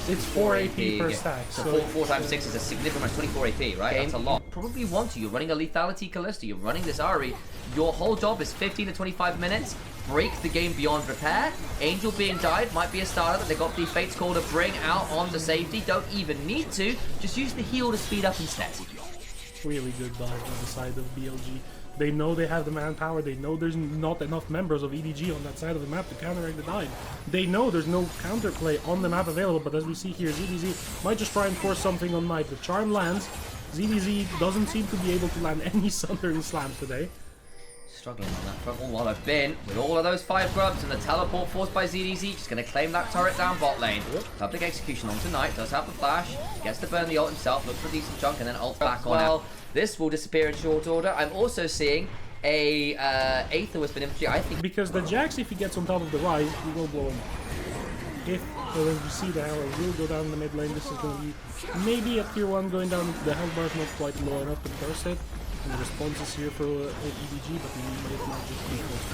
It's 4 AP per stack.
So 4 times 6 is a significant amount, 24 AP, right? That's a lot. Probably want to. You're running a Lethality Callista, you're running this Ahri. Your whole job is 15 to 25 minutes. Break the game beyond repair. Angel being died might be a starter that they got the Fate's Call to bring out onto safety. Don't even need to. Just use the heal to speed up instead.
Really good dive on the side of BLG. They know they have the manpower. They know there's not enough members of EDG on that side of the map to counteract the dive. They know there's no counterplay on the map available, but as we see here, ZDZ might just try and force something on Knight. The charm lands. ZDZ doesn't seem to be able to land any Sundering slams today.
Struggling on that front wall while I've been with all of those 5 grubs and the teleport forced by ZDZ, just going to claim that turret down bot lane. Public execution onto Knight, does have the flash, gets to burn the ult himself, looks for a decent chunk and then ult back on. Well, this will disappear in short order. I'm also seeing a Aether Wisp infantry, I think.
Because the Jax, if he gets on top of the rise, he will blow him. If you see the Harrow will go down the mid lane, this is going to be maybe a tier 1 going down. The health bar is not quite low enough to burst it. And the response is here for EDG, but it might just be close.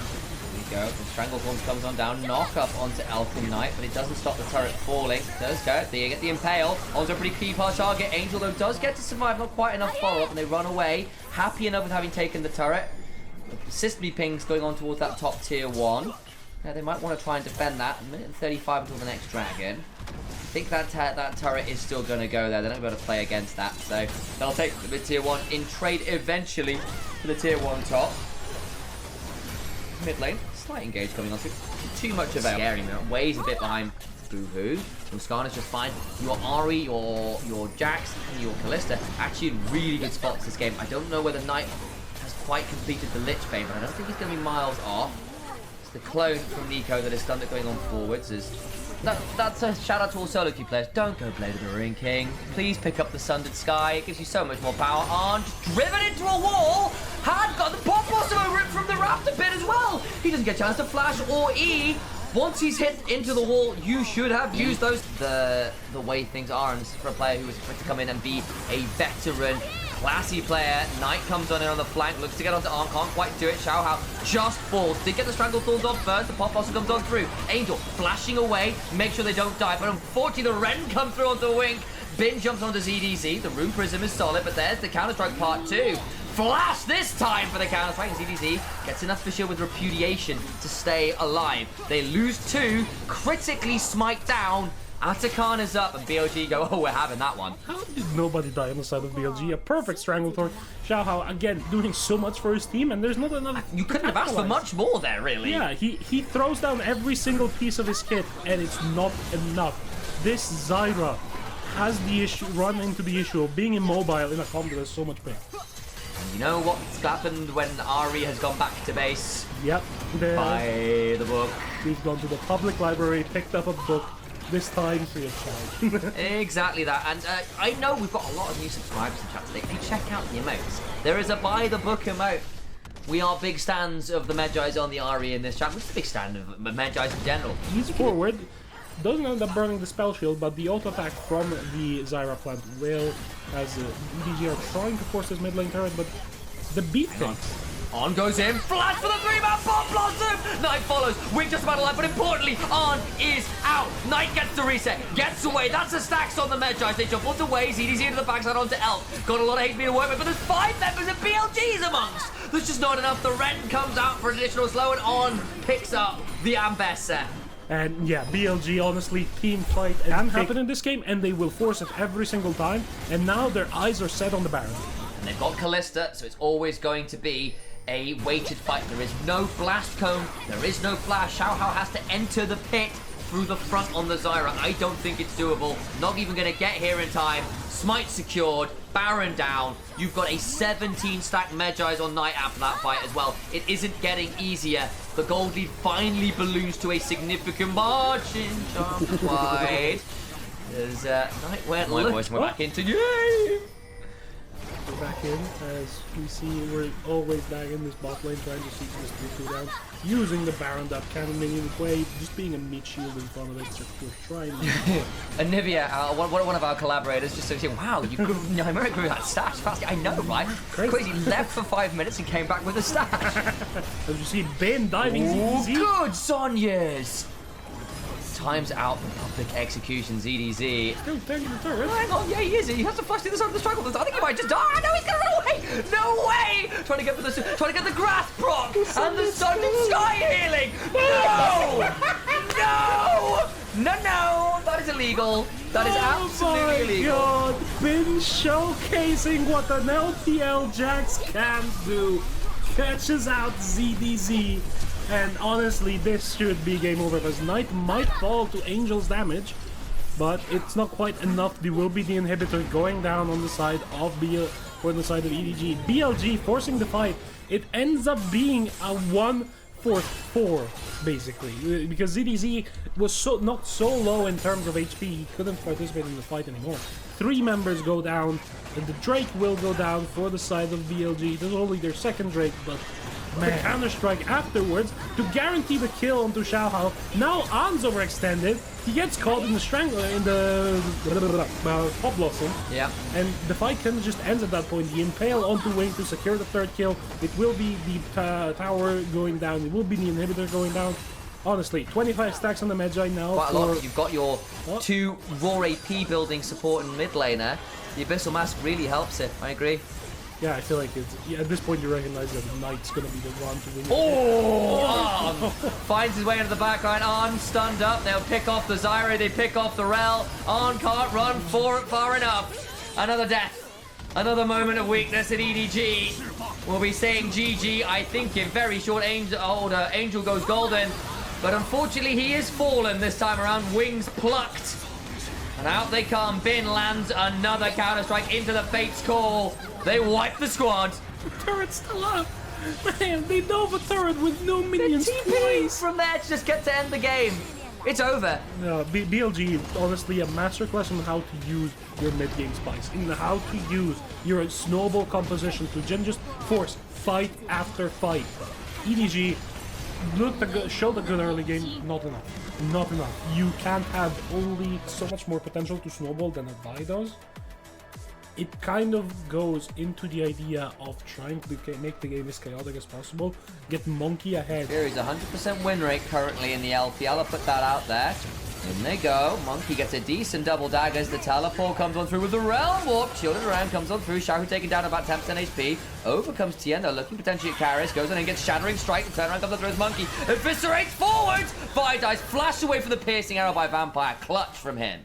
There we go. The Stranglethorns comes on down, knock up onto Elk and Knight, but it doesn't stop the turret falling. It does go. They get the Impale onto a pretty key part target. Angel though does get to survive, not quite enough follow up, and they run away. Happy enough with having taken the turret. System pings going on towards that top tier 1. Yeah, they might want to try and defend that. A minute and 35 until the next dragon. I think that turret is still going to go there. They're not going to be able to play against that. So they'll take the tier 1 in trade eventually for the tier 1 top. Mid lane, slight engage coming on through. Too much of a scary man. Weighs a bit behind Boohoo. Muscana's just fine. Your Ahri, your Jax, and your Callista actually in really good spots this game. I don't know whether Knight has quite completed the Lich Bane, but I don't think he's going to be miles off. It's the clone from Nico that is stunned going on forwards. That's a shout out to all solo queue players. Don't go Blade of the Ring King. Please pick up the Sundered Sky. It gives you so much more power. On, just driven into a wall. Had got the pop blossom over it from the Raptor pit as well. He doesn't get a chance to flash or E. Once he's hit into the wall, you should have used those. The way things are, and this is for a player who was expected to come in and be a veteran, classy player. Knight comes on in on the flank, looks to get onto arm, can't quite do it. Xiaohao just falls. Did get the Stranglethorns off first, the pop also comes on through. Angel flashing away, make sure they don't die, but unfortunately the Ren comes through onto Wink. Bin jumps onto ZDZ, the Rune Prism is solid, but there's the Counter-Strike part 2. Flash this time for the Counter-Strike, and ZDZ gets enough to shield with Repudiation to stay alive. They lose 2, critically smite down. Atakan is up, and BLG go, oh, we're having that one.
How did nobody die on the side of BLG? A perfect Stranglethorn. Xiaohao, again, doing so much for his team, and there's not enough.
You couldn't have asked for much more there, really.
Yeah, he throws down every single piece of his kit, and it's not enough. This Zyra has the issue, run into the issue of being immobile in a comp that has so much pain.
And you know what's happened when Ahri has gone back to base?
Yep.
By the book.
We've gone to the public library, picked up a book, this time free of charge.
Exactly that. And I know we've got a lot of new subscribers in chat today. Hey, check out the emotes. There is a buy the book emote. We are big stands of the Medjais on the Ahri in this chat. We're just a big stand of Medjais in general.
He's forward. Doesn't end up burning the spell shield, but the auto attack from the Zyra plant will, as EDG are trying to force his mid lane turret, but the beat thing.
On goes in, flash for the 3-man Pop Blossom! Knight follows, Wing just about alive, but importantly, On is out. Knight gets the reset, gets away. That's the stacks on the Medjais. They jump onto Waze, EDZ into the backside onto Elk. Got a lot of HP to work with, but there's 5 members of BLGs amongst. There's just not enough. The Ren comes out for an additional slow, and On picks up the Ambessa.
And yeah, BLG, honestly, team fight can happen in this game, and they will force it every single time. And now their eyes are set on the Baron.
And they've got Callista, so it's always going to be a weighted fight. There is no blast cone. There is no flash. Xiaohao has to enter the pit through the front on the Zyra. I don't think it's doable. Not even going to get here in time. Smite secured. Baron down. You've got a 17-stack Medjai's on Knight after that fight as well. It isn't getting easier. The gold lead finally balloons to a significant margin. Jump wide. As Knight went left. We're back into game.
We're back in, as we see, we're always back in this bot lane trying to see this 3-2 down. Using the Baron that cannon minion way, just being a meat shield in front of it, just trying to...
Onivia, one of our collaborators, just saying, wow, you grew, Chimera grew that stash fast. I know, right? Crazy. Left for 5 minutes and came back with a stash.
As you see, Ben diving easy.
Good, Sonya's! Times out the public execution, ZDZ.
Still taking the turret.
Hang on, yeah, he is. He has to flush to the side of the struggle. I think he might just die. No, he's gonna run away. No way! Trying to get the grass proc and the sun and sky healing. No! That is illegal. That is absolutely illegal.
Oh my God! Ben showcasing what an LPL Jax can do. Catches out ZDZ. And honestly, this should be game over because Knight might fall to Angel's damage, but it's not quite enough. There will be the inhibitor going down on the side of EDG. BLG forcing the fight. It ends up being a 1-4-4 basically, because ZDZ was not so low in terms of HP, he couldn't participate in the fight anymore. 3 members go down, and the Drake will go down for the side of BLG. This is only their second Drake, but the counter-strike afterwards to guarantee the kill onto Xiaohao. Now An's overextended. He gets caught in the strangler in the Pop Blossom.
Yeah.
And the fight kind of just ends at that point. The impale onto Wing to secure the 3rd kill. It will be the tower going down. It will be the inhibitor going down. Honestly, 25 stacks on the Medjai now.
Quite a lot. You've got your 2 raw AP building support in mid laner. The Abyssal Mask really helps it. I agree.
Yeah, I feel like at this point you recognize that Knight's gonna be the one to win.
Oh! Finds his way into the backline. On stunned up. They'll pick off the Zyra. They pick off the Rel. On can't run far enough. Another death. Another moment of weakness at EDG. We'll be saying GG, I think, in very short. Angel goes golden. But unfortunately, he is fallen this time around. Wings plucked. And out they come. Bin lands another counter-strike into the Fate's Call. They wipe the squad.
The turret's still up. Man, they dove a turret with no minions.
TP from there to just get to end the game. It's over.
BLG, honestly, a masterclass on how to use your mid-game spice, in how to use your snowball composition to just force fight after fight. EDG showed a good early game. Not enough. Not enough. You can't have only so much more potential to snowball than a Vi does. It kind of goes into the idea of trying to make the game as chaotic as possible, get Monkey ahead.
There is a 100% win rate currently in the LPL. I'll put that out there. In they go. Monkey gets a decent double dagger as the teleport comes on through with the Realm Warp. Shielded around, comes on through. Xiaohu taken down about 10% HP. Overcomes Tien, though, looking potentially at Karis. Goes on and gets Shattering Strike. The turnaround comes on through as Monkey. Eviscerates forwards! Vi dies, flashed away from the piercing arrow by Vampire. Clutch from him.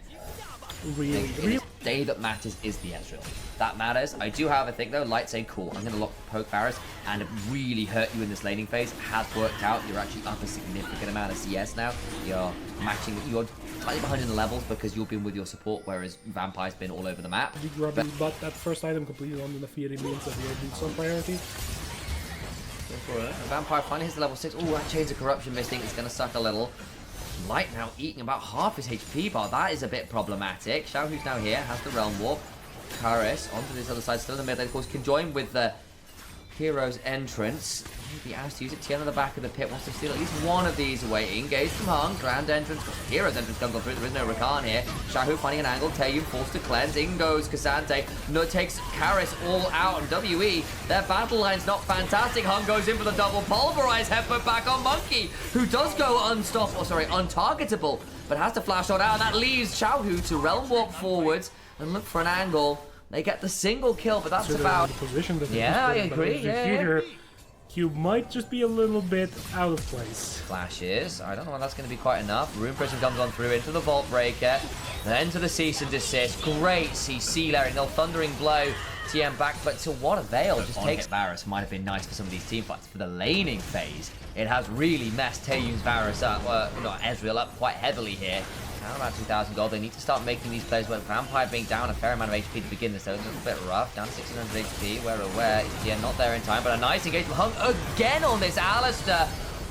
Really?
The day that matters is the Ezreal. That matters. I do, however, think though, Light saying, cool, I'm going to lock poke Varus and really hurt you in this laning phase has worked out. You're actually up a significant amount of CS now. You're matching, you're slightly behind in the levels because you've been with your support, whereas Vampire's been all over the map.
But that first item completed on the Fieri means that we have some priority.
Vampire finally hits the level 6. Oh, that Chains of Corruption missing. It's going to suck a little. Light now eating about half his HP bar. That is a bit problematic. Xiaohu's now here, has the Realm Warp. Karis onto this other side, still in the middle. Of course, can join with the Hero's entrance. Maybe asked to use it. Tien on the back of the pit wants to steal at least one of these away. Engaged from Hung. Grand entrance. Hero's entrance comes on through. There is no Rakan here. Xiaohu finding an angle. Taeyun forced to cleanse. In goes Cassante. No, takes Karis all out. And WE, their battle line's not fantastic. Hung goes in for the double pulverize. Headbutt back on Monkey, who does go untargetable, but has to flash on out. And that leaves Xiaohu to Realm Walk forwards and look for an angle. They get the single kill, but that's about... Yeah, I agree, yeah.
You might just be a little bit out of place.
Flashes. I don't know if that's going to be quite enough. Rune Prison comes on through into the Vault Breaker. Then to the Cease and Desist. Great CC, Larry. No Thundering Blow TM back, but to what avail? Just takes Varus. Might have been nice for some of these team fights. For the laning phase, it has really messed Taeyun's Varus up, not Ezreal up quite heavily here. Now about 2,000 gold. They need to start making these plays work. Vampire being down a fair amount of HP to begin this, so it's a little bit rough. Down 600 HP. We're aware. TN not there in time, but a nice engagement. Hung again on this Alistar.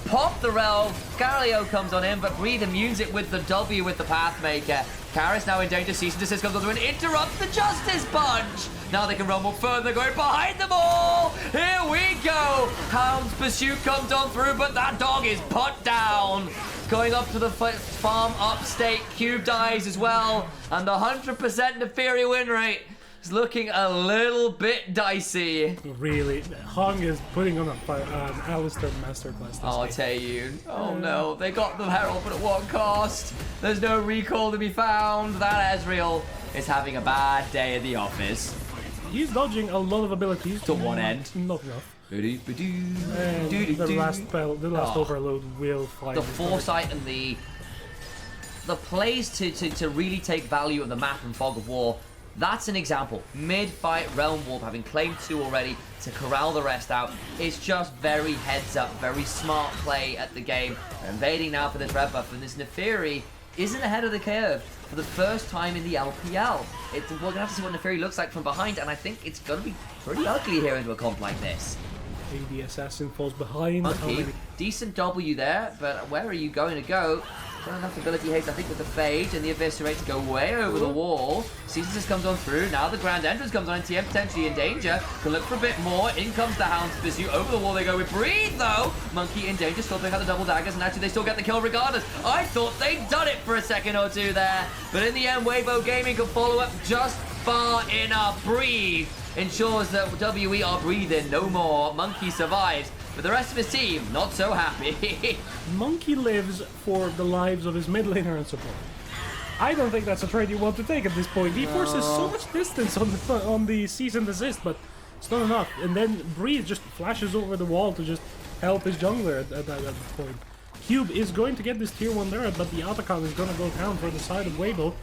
Pop the Relm. Galio comes on in, but Breathe immunes it with the W with the Pathmaker. Karis now in danger. Cease and desist comes on and interrupts the Justice Punch. Now they can run more further, going behind them all. Here we go. Hound's Pursuit comes on through, but that dog is put down. Going up to the farm upstate. Cube dies as well. And the 100% Neferi win rate is looking a little bit dicey.
Really, Hung is putting on an Alistar masterclass.
I'll tell you. Oh no, they got the Herald, but at what cost? There's no recall to be found. That Ezreal is having a bad day at the office.
He's dodging a lot of abilities.
To one end.
Not enough.
The
last overload will find
the foresight and the plays to really take value of the map and Fog of War. That's an example. Mid-fight, Realm Warp, having claimed 2 already, to corral the rest out. It's just very heads up, very smart play at the game. They're invading now for this red buff, and this Neferi isn't ahead of the curve for the first time in the LPL. We're going to have to see what Neferi looks like from behind, and I think it's going to be pretty ugly here into a comp like this.
AD Assassin falls behind.
Monkey, decent W there, but where are you going to go? Not enough ability haste, I think, with the Phage and the Eviscerate to go way over the wall. Ceases comes on through. Now the Grand Entrance comes on, and TM potentially in danger. Can look for a bit more. In comes the Hound's Pursuit. Over the wall they go with Breathe, though. Monkey in danger, still picking out the double daggers, and actually they still get the kill regardless. I thought they'd done it for a second or two there, but in the end, Weibo Gaming can follow up just far enough. Breathe ensures that WE are breathing no more. Monkey survives, but the rest of his team not so happy.
Monkey lives for the lives of his mid laner and support. I don't think that's a trade you want to take at this point. He forces so much distance on the cease and desist, but it's not enough. And then Breathe just flashes over the wall to just help his jungler at that point. Cube is going to get this tier 1 turret, but the Atacon is going to go down for the side of Weibo.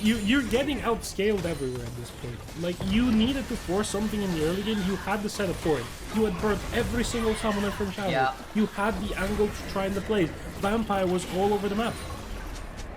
You're getting outscaled everywhere at this point. Like, you needed to force something in the early game, you had the setup for it. You had burnt every single summoner from Shadow.
Yeah.
You had the angle to try and the plays. Vampire was all over the map.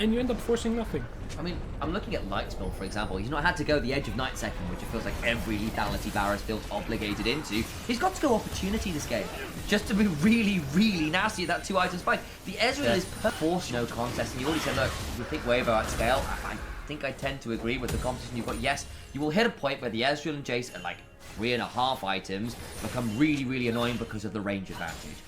And you end up forcing nothing.
I mean, I'm looking at Lightspill, for example. He's not had to go the edge of Night Second, which it feels like every lethality Varus feels obligated into. He's got to go opportunity this game, just to be really, really nasty at that 2-item spike. The Ezreal is force no contest, and you already said, look, you think Weibo at scale? I think I tend to agree with the competition you've got. Yes, you will hit a point where the Ezreal and Jace at like 3.5 items become really, really annoying because of the range advantage.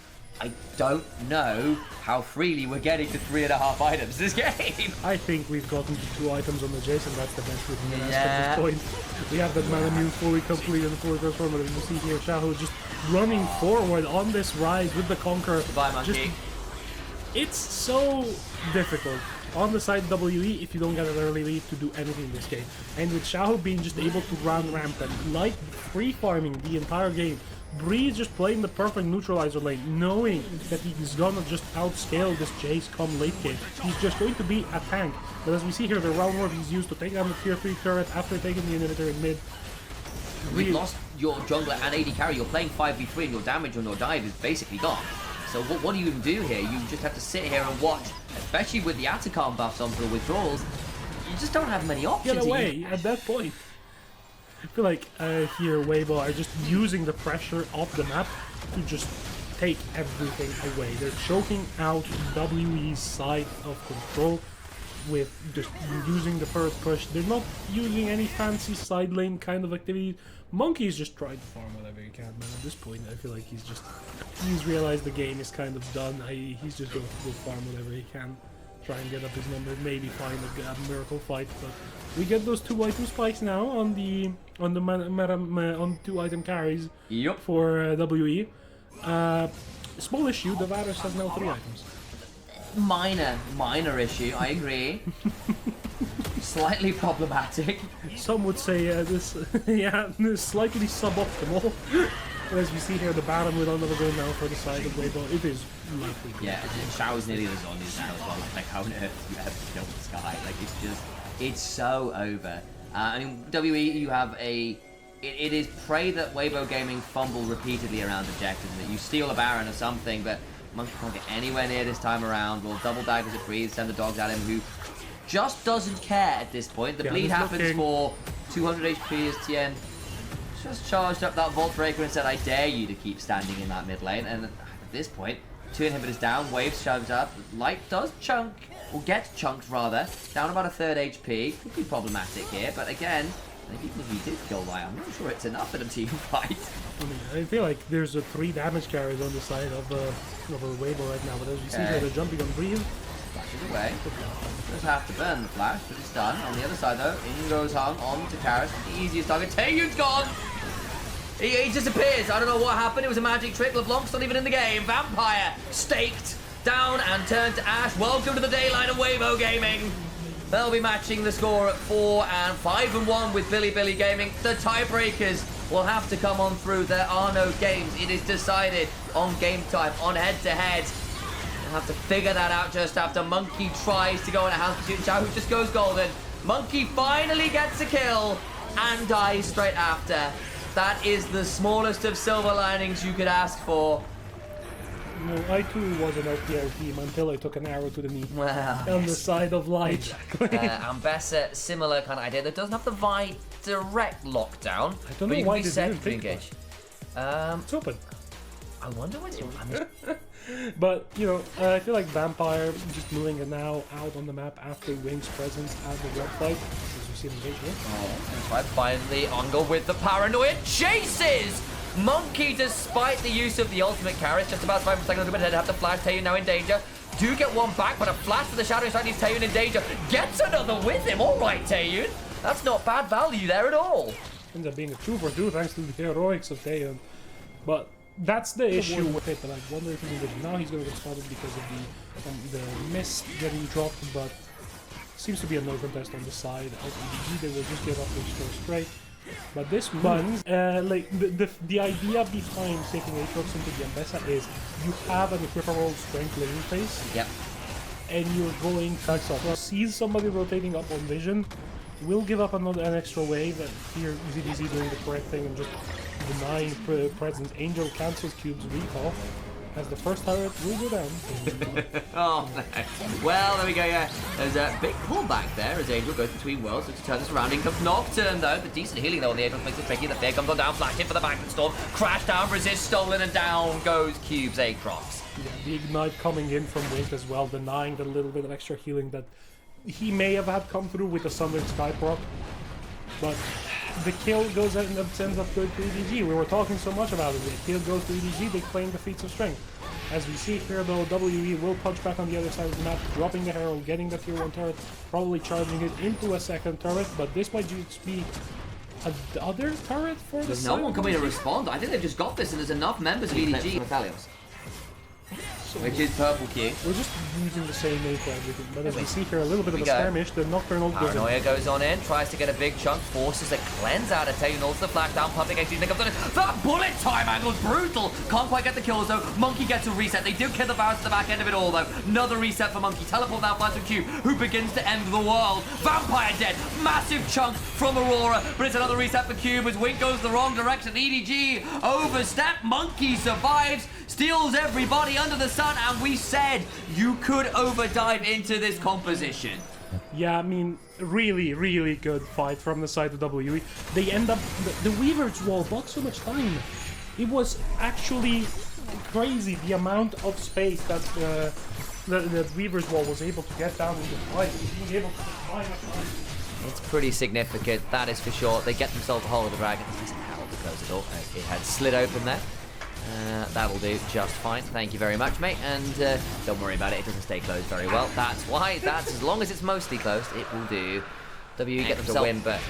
I don't know how freely we're getting to 3.5 items this game.
I think we've gotten to 2 items on the Jace, and that's the best we can ask at this point. We have that Mana Mule fully complete and fully transformed. You see here Shahu just running forward on this rise with the Conqueror.
Goodbye, Monkey.
It's so difficult on the side WE if you don't get an early lead to do anything in this game. And with Shahu being just able to run rampant, like free farming the entire game, Breeze just playing the perfect neutralizer lane, knowing that he's gonna just outscale this Jace come late game. He's just going to be a tank. But as we see here, the round warp he's used to take down the tier 3 turret after taking the inhibitor in mid.
We've lost your jungler and AD carry. You're playing 5v3 and your damage on your dive is basically gone. So what do you even do here? You just have to sit here and watch, especially with the Atacon buffs on for the withdrawals. You just don't have many options.
Get away at that point. I feel like here Weibo are just using the pressure of the map to just take everything away. They're choking out WE's side of control with just using the first push. They're not using any fancy side lane kind of activities. Monkey's just trying to farm whatever he can, man. At this point, I feel like he's realized the game is kind of done. He's just going to go farm whatever he can. Try and get up his numbers, maybe find a miracle fight, but we get those 2-item spikes now on the 2-item carries for WE. Small issue, the Varus has now 3 items.
Minor issue, I agree. Slightly problematic.
Some would say this, yeah, slightly suboptimal. As we see here, the Baron with another go now for the side of Weibo. It is likely.
Yeah, Show's nearly as on his now as well. Like, how on earth do you ever kill this guy? Like, it's so over. I mean, WE, you have a it is pray that Weibo Gaming fumble repeatedly around objectives, that you steal a Baron or something, but Monkey can't get anywhere near this time around. Will double dive as it breathes, send the dogs at him, who just doesn't care at this point. The bleed happens for 200 HP as Tien just charged up that Vault Breaker and said, I dare you to keep standing in that mid lane. And at this point, 2 inhibitors down, Waves shoves up, Light does chunk, or get chunked rather, down about a third HP. Could be problematic here, but again, even if he did kill Light, I'm not sure it's enough in a team fight.
I feel like there's 3 damage carries on the side of a Weibo right now, but as you see here, they're jumping on Breeze.
Flashes away. Does have to burn the flash, but it's done. On the other side though, in goes Hung on to Karis, the easiest target. Taeyun's gone! He disappears. I don't know what happened. It was a magic trick. LeBlanc's not even in the game. Vampire staked down and turned to ash. Welcome to the daylight of Weibo Gaming. They'll be matching the score at 4 and 5 and 1 with Billy Gaming. The tiebreakers will have to come on through. There are no games. It is decided on game time, on head-to-head. We'll have to figure that out just after Monkey tries to go on a house pursuit. Xiao just goes golden. Monkey finally gets a kill and dies straight after. That is the smallest of silver linings you could ask for.
No, I too was an LPL team until I took an arrow to the knee.
Well,
on the side of Light.
Exactly. Ambessa, similar kind of idea. That doesn't have the Vi direct lockdown.
I don't know why they didn't think
engage.
It's open.
I wonder what's
But, you know, I feel like Vampire just moving it now out on the map after Wing's presence at the red fight. As you see the engagement.
That's right, finally Ongo with the paranoia chases! Monkey, despite the use of the ultimate Karis, just about 5 seconds ago, but have to flash. Taeyun now in danger. Do get one back, but a flash to the shadow side leaves Taeyun in danger. Gets another with him. All right, Taeyun. That's not bad value there at all.
Ends up being a 2 for 2 thanks to the heroics of Taeyun. But that's the issue with it. But I wonder if now he's going to get spotted because of the mist getting dropped. But seems to be a no contest on the side of EDG. They will just give up their score straight. But this one, like the idea behind taking Aatrox into the Ambessa is you have an equiparable strength lane phase.
Yep.
And you're going to seize somebody rotating up on vision. Will give up an extra wave, and here ZDZ doing the correct thing and just denying presence. Angel cancels Cube's recall as the first turret will go down.
Oh, no. Well, there we go, yeah. There's a big pullback there as Angel goes between worlds, looks to turn this around. In comes Nocturne, though. The decent healing, though, on the Angel makes it tricky. The fear comes on down, flash in for the back storm. Crash down, resist, stolen, and down goes Cube's Aatrox.
Yeah, the Ignite coming in from Wink as well, denying that little bit of extra healing that he may have had come through with the Sundered Sky proc. But the kill goes and ends up going to EDG. We were talking so much about it. The kill goes to EDG, they claim the feats of strength. As we see here though, WE will punch back on the other side of the map, dropping the Herald, getting the tier 1 turret, probably charging it into a second turret, but this might just be another turret for
There's
the
no one coming to respond. I think they've just got this and there's enough members of EDG. Which is purple Q.
We're just using the same name for everything, but as we see here, a little bit of a skirmish. The Nocturnal
Paranoia goes on in, tries to get a big chunk, forces a cleanse out of Taeyun, also the flash down, pumping XP, then comes on in. That bullet time angle's brutal! Can't quite get the kills though. Monkey gets a reset. They do kill the Varus at the back end of it all though. Another reset for Monkey. Teleport now flies from Q, who begins to end the world. Vampire dead. Massive chunk from Aurora, but it's another reset for Cube as Wink goes the wrong direction. EDG overstep. Monkey survives, steals everybody under the sun, and we said you could overdive into this composition.
Yeah, I mean, really, really good fight from the side of WE. They end up... The Weaver's Wall bought so much time. It was actually crazy the amount of space that that Weaver's Wall was able to get down in the fight. He was able to find a
It's pretty significant, that is for sure. They get themselves a hold of the dragon. It doesn't help to close the door. It had slid open there. That'll do just fine. Thank you very much, mate. And don't worry about it. It doesn't stay closed very well. That's why. That's as long as it's mostly closed, it will do. WE get themselves a win, but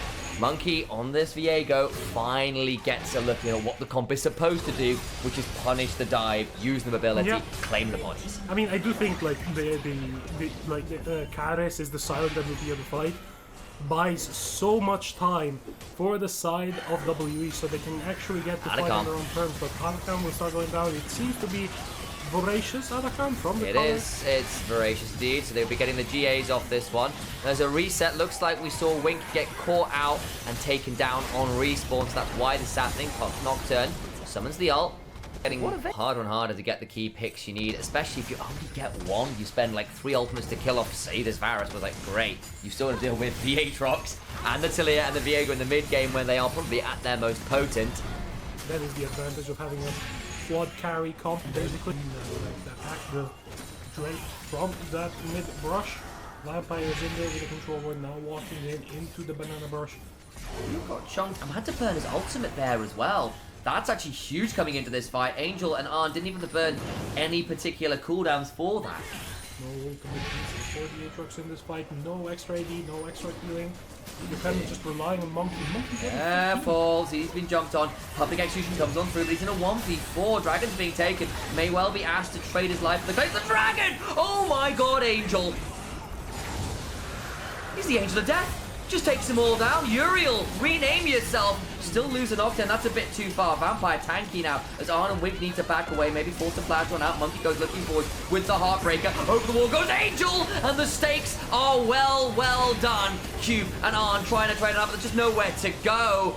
Monkey on this Viego finally gets a look at what the comp is supposed to do, which is punish the dive, use the mobility, claim the points.
I mean, I do think like the Karis is the silent MVP of the fight. Buys so much time for the side of WE so they can actually get the fight on their own terms, but Alakam will start going down. It seems to be voracious Anakan from the
It
corner.
is. It's voracious indeed. So they'll be getting the GAs off this one. There's a reset. Looks like we saw Wink get caught out and taken down on respawn. So that's why this is happening. Nocturne summons the ult. Getting harder and harder to get the key picks you need, especially if you only get one. You spend like 3 ultimates to kill off, say, this Varus was like, great. You still have to deal with the Aatrox and the Taliyah and the Viego in the mid game when they are probably at their most potent.
That is the advantage of having a quad carry comp, basically. Attack the Drake from that mid brush. Vampire is in there with the controller, now walking into the banana brush.
You've got Chunk. I'm had to burn his ultimate there as well. That's actually huge coming into this fight. Angel and Arn didn't even burn any particular cooldowns for that.
No ultimate pieces for the Aatrox in this fight. No extra AD, no extra healing. You're kind of just relying on Monkey.
Careful, he's been jumped on. Public Execution comes on through, but he's in a 1v4. Dragon's being taken. May well be asked to trade his life for the claim. The Dragon! Oh my god, Angel! He's the Angel of Death. Just takes them all down. Uriel, rename yourself. Still lose an Octane. That's a bit too far. Vampire tanky now. As Arn and Wink need to back away. Maybe force a flash one out. Monkey goes looking forward with the Heartbreaker. Over the wall goes Angel. And the stakes are well done. Cube and Arn trying to trade it up. There's just nowhere to go.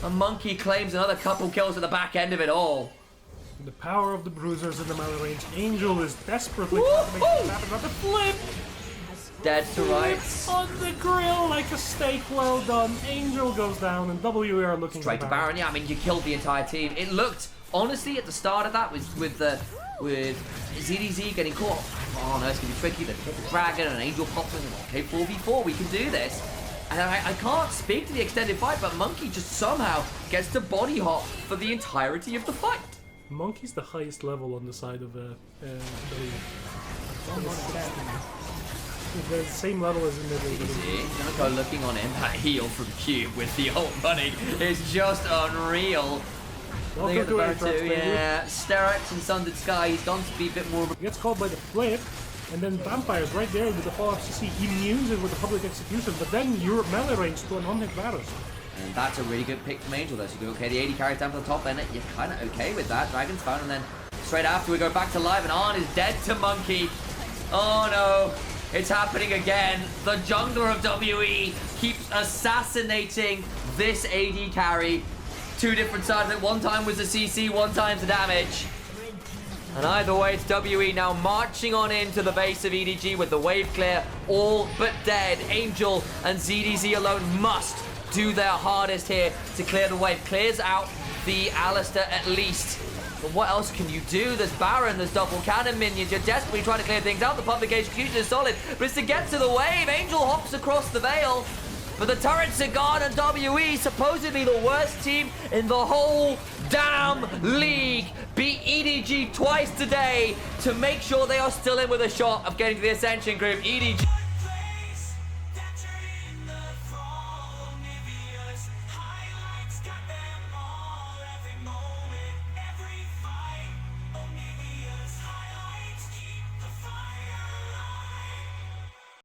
And Monkey claims another couple kills at the back end of it all.
The power of the bruisers in the melee range. Angel is desperately trying to make this happen. But the flip!
Dead to rights.
On the grill like a steak, well done. Angel goes down and WE are looking
straight to Baron. Yeah, I mean, you killed the entire team. It looked, honestly, at the start of that, with ZDZ getting caught. Oh no, it's gonna be tricky. They hit the Dragon and Angel pops in. Okay, 4v4, we can do this. And I can't speak to the extended fight, but Monkey just somehow gets to body hop for the entirety of the fight.
Monkey's the highest level on the side of the same level as in the
Janko looking on him. That heal from Cube with the ult running is just unreal.
Welcome to Aatrox,
yeah, Sterex and Sundered Sky. He's gone to be a bit more of a...
He gets caught by the flip, and then Vampire's right there with the fall FCC. He muses it with the public execution, but then you're melee range to an unhit Varus.
And that's a really good pick from Angel though. So you do okay, the 80 carries down to the top end. You're kind of okay with that. Dragon's found, and then straight after we go back to live, and Arn is dead to Monkey. Oh no. It's happening again. The jungler of WE keeps assassinating this AD carry. 2 different sides of it. One time was the CC, one time's the damage. And either way, it's WE now marching on into the base of EDG with the wave clear, all but dead. Angel and ZDZ alone must do their hardest here to clear the wave. Clears out the Alistair at least. But what else can you do? There's Baron, there's double cannon minions. You're desperately trying to clear things out. The public execution is solid, but it's to get to the wave. Angel hops across the veil, but the turrets are gone, and WE, supposedly the worst team in the whole damn league, beat EDG twice today to make sure they are still in with a shot of getting to the Ascension group. EDG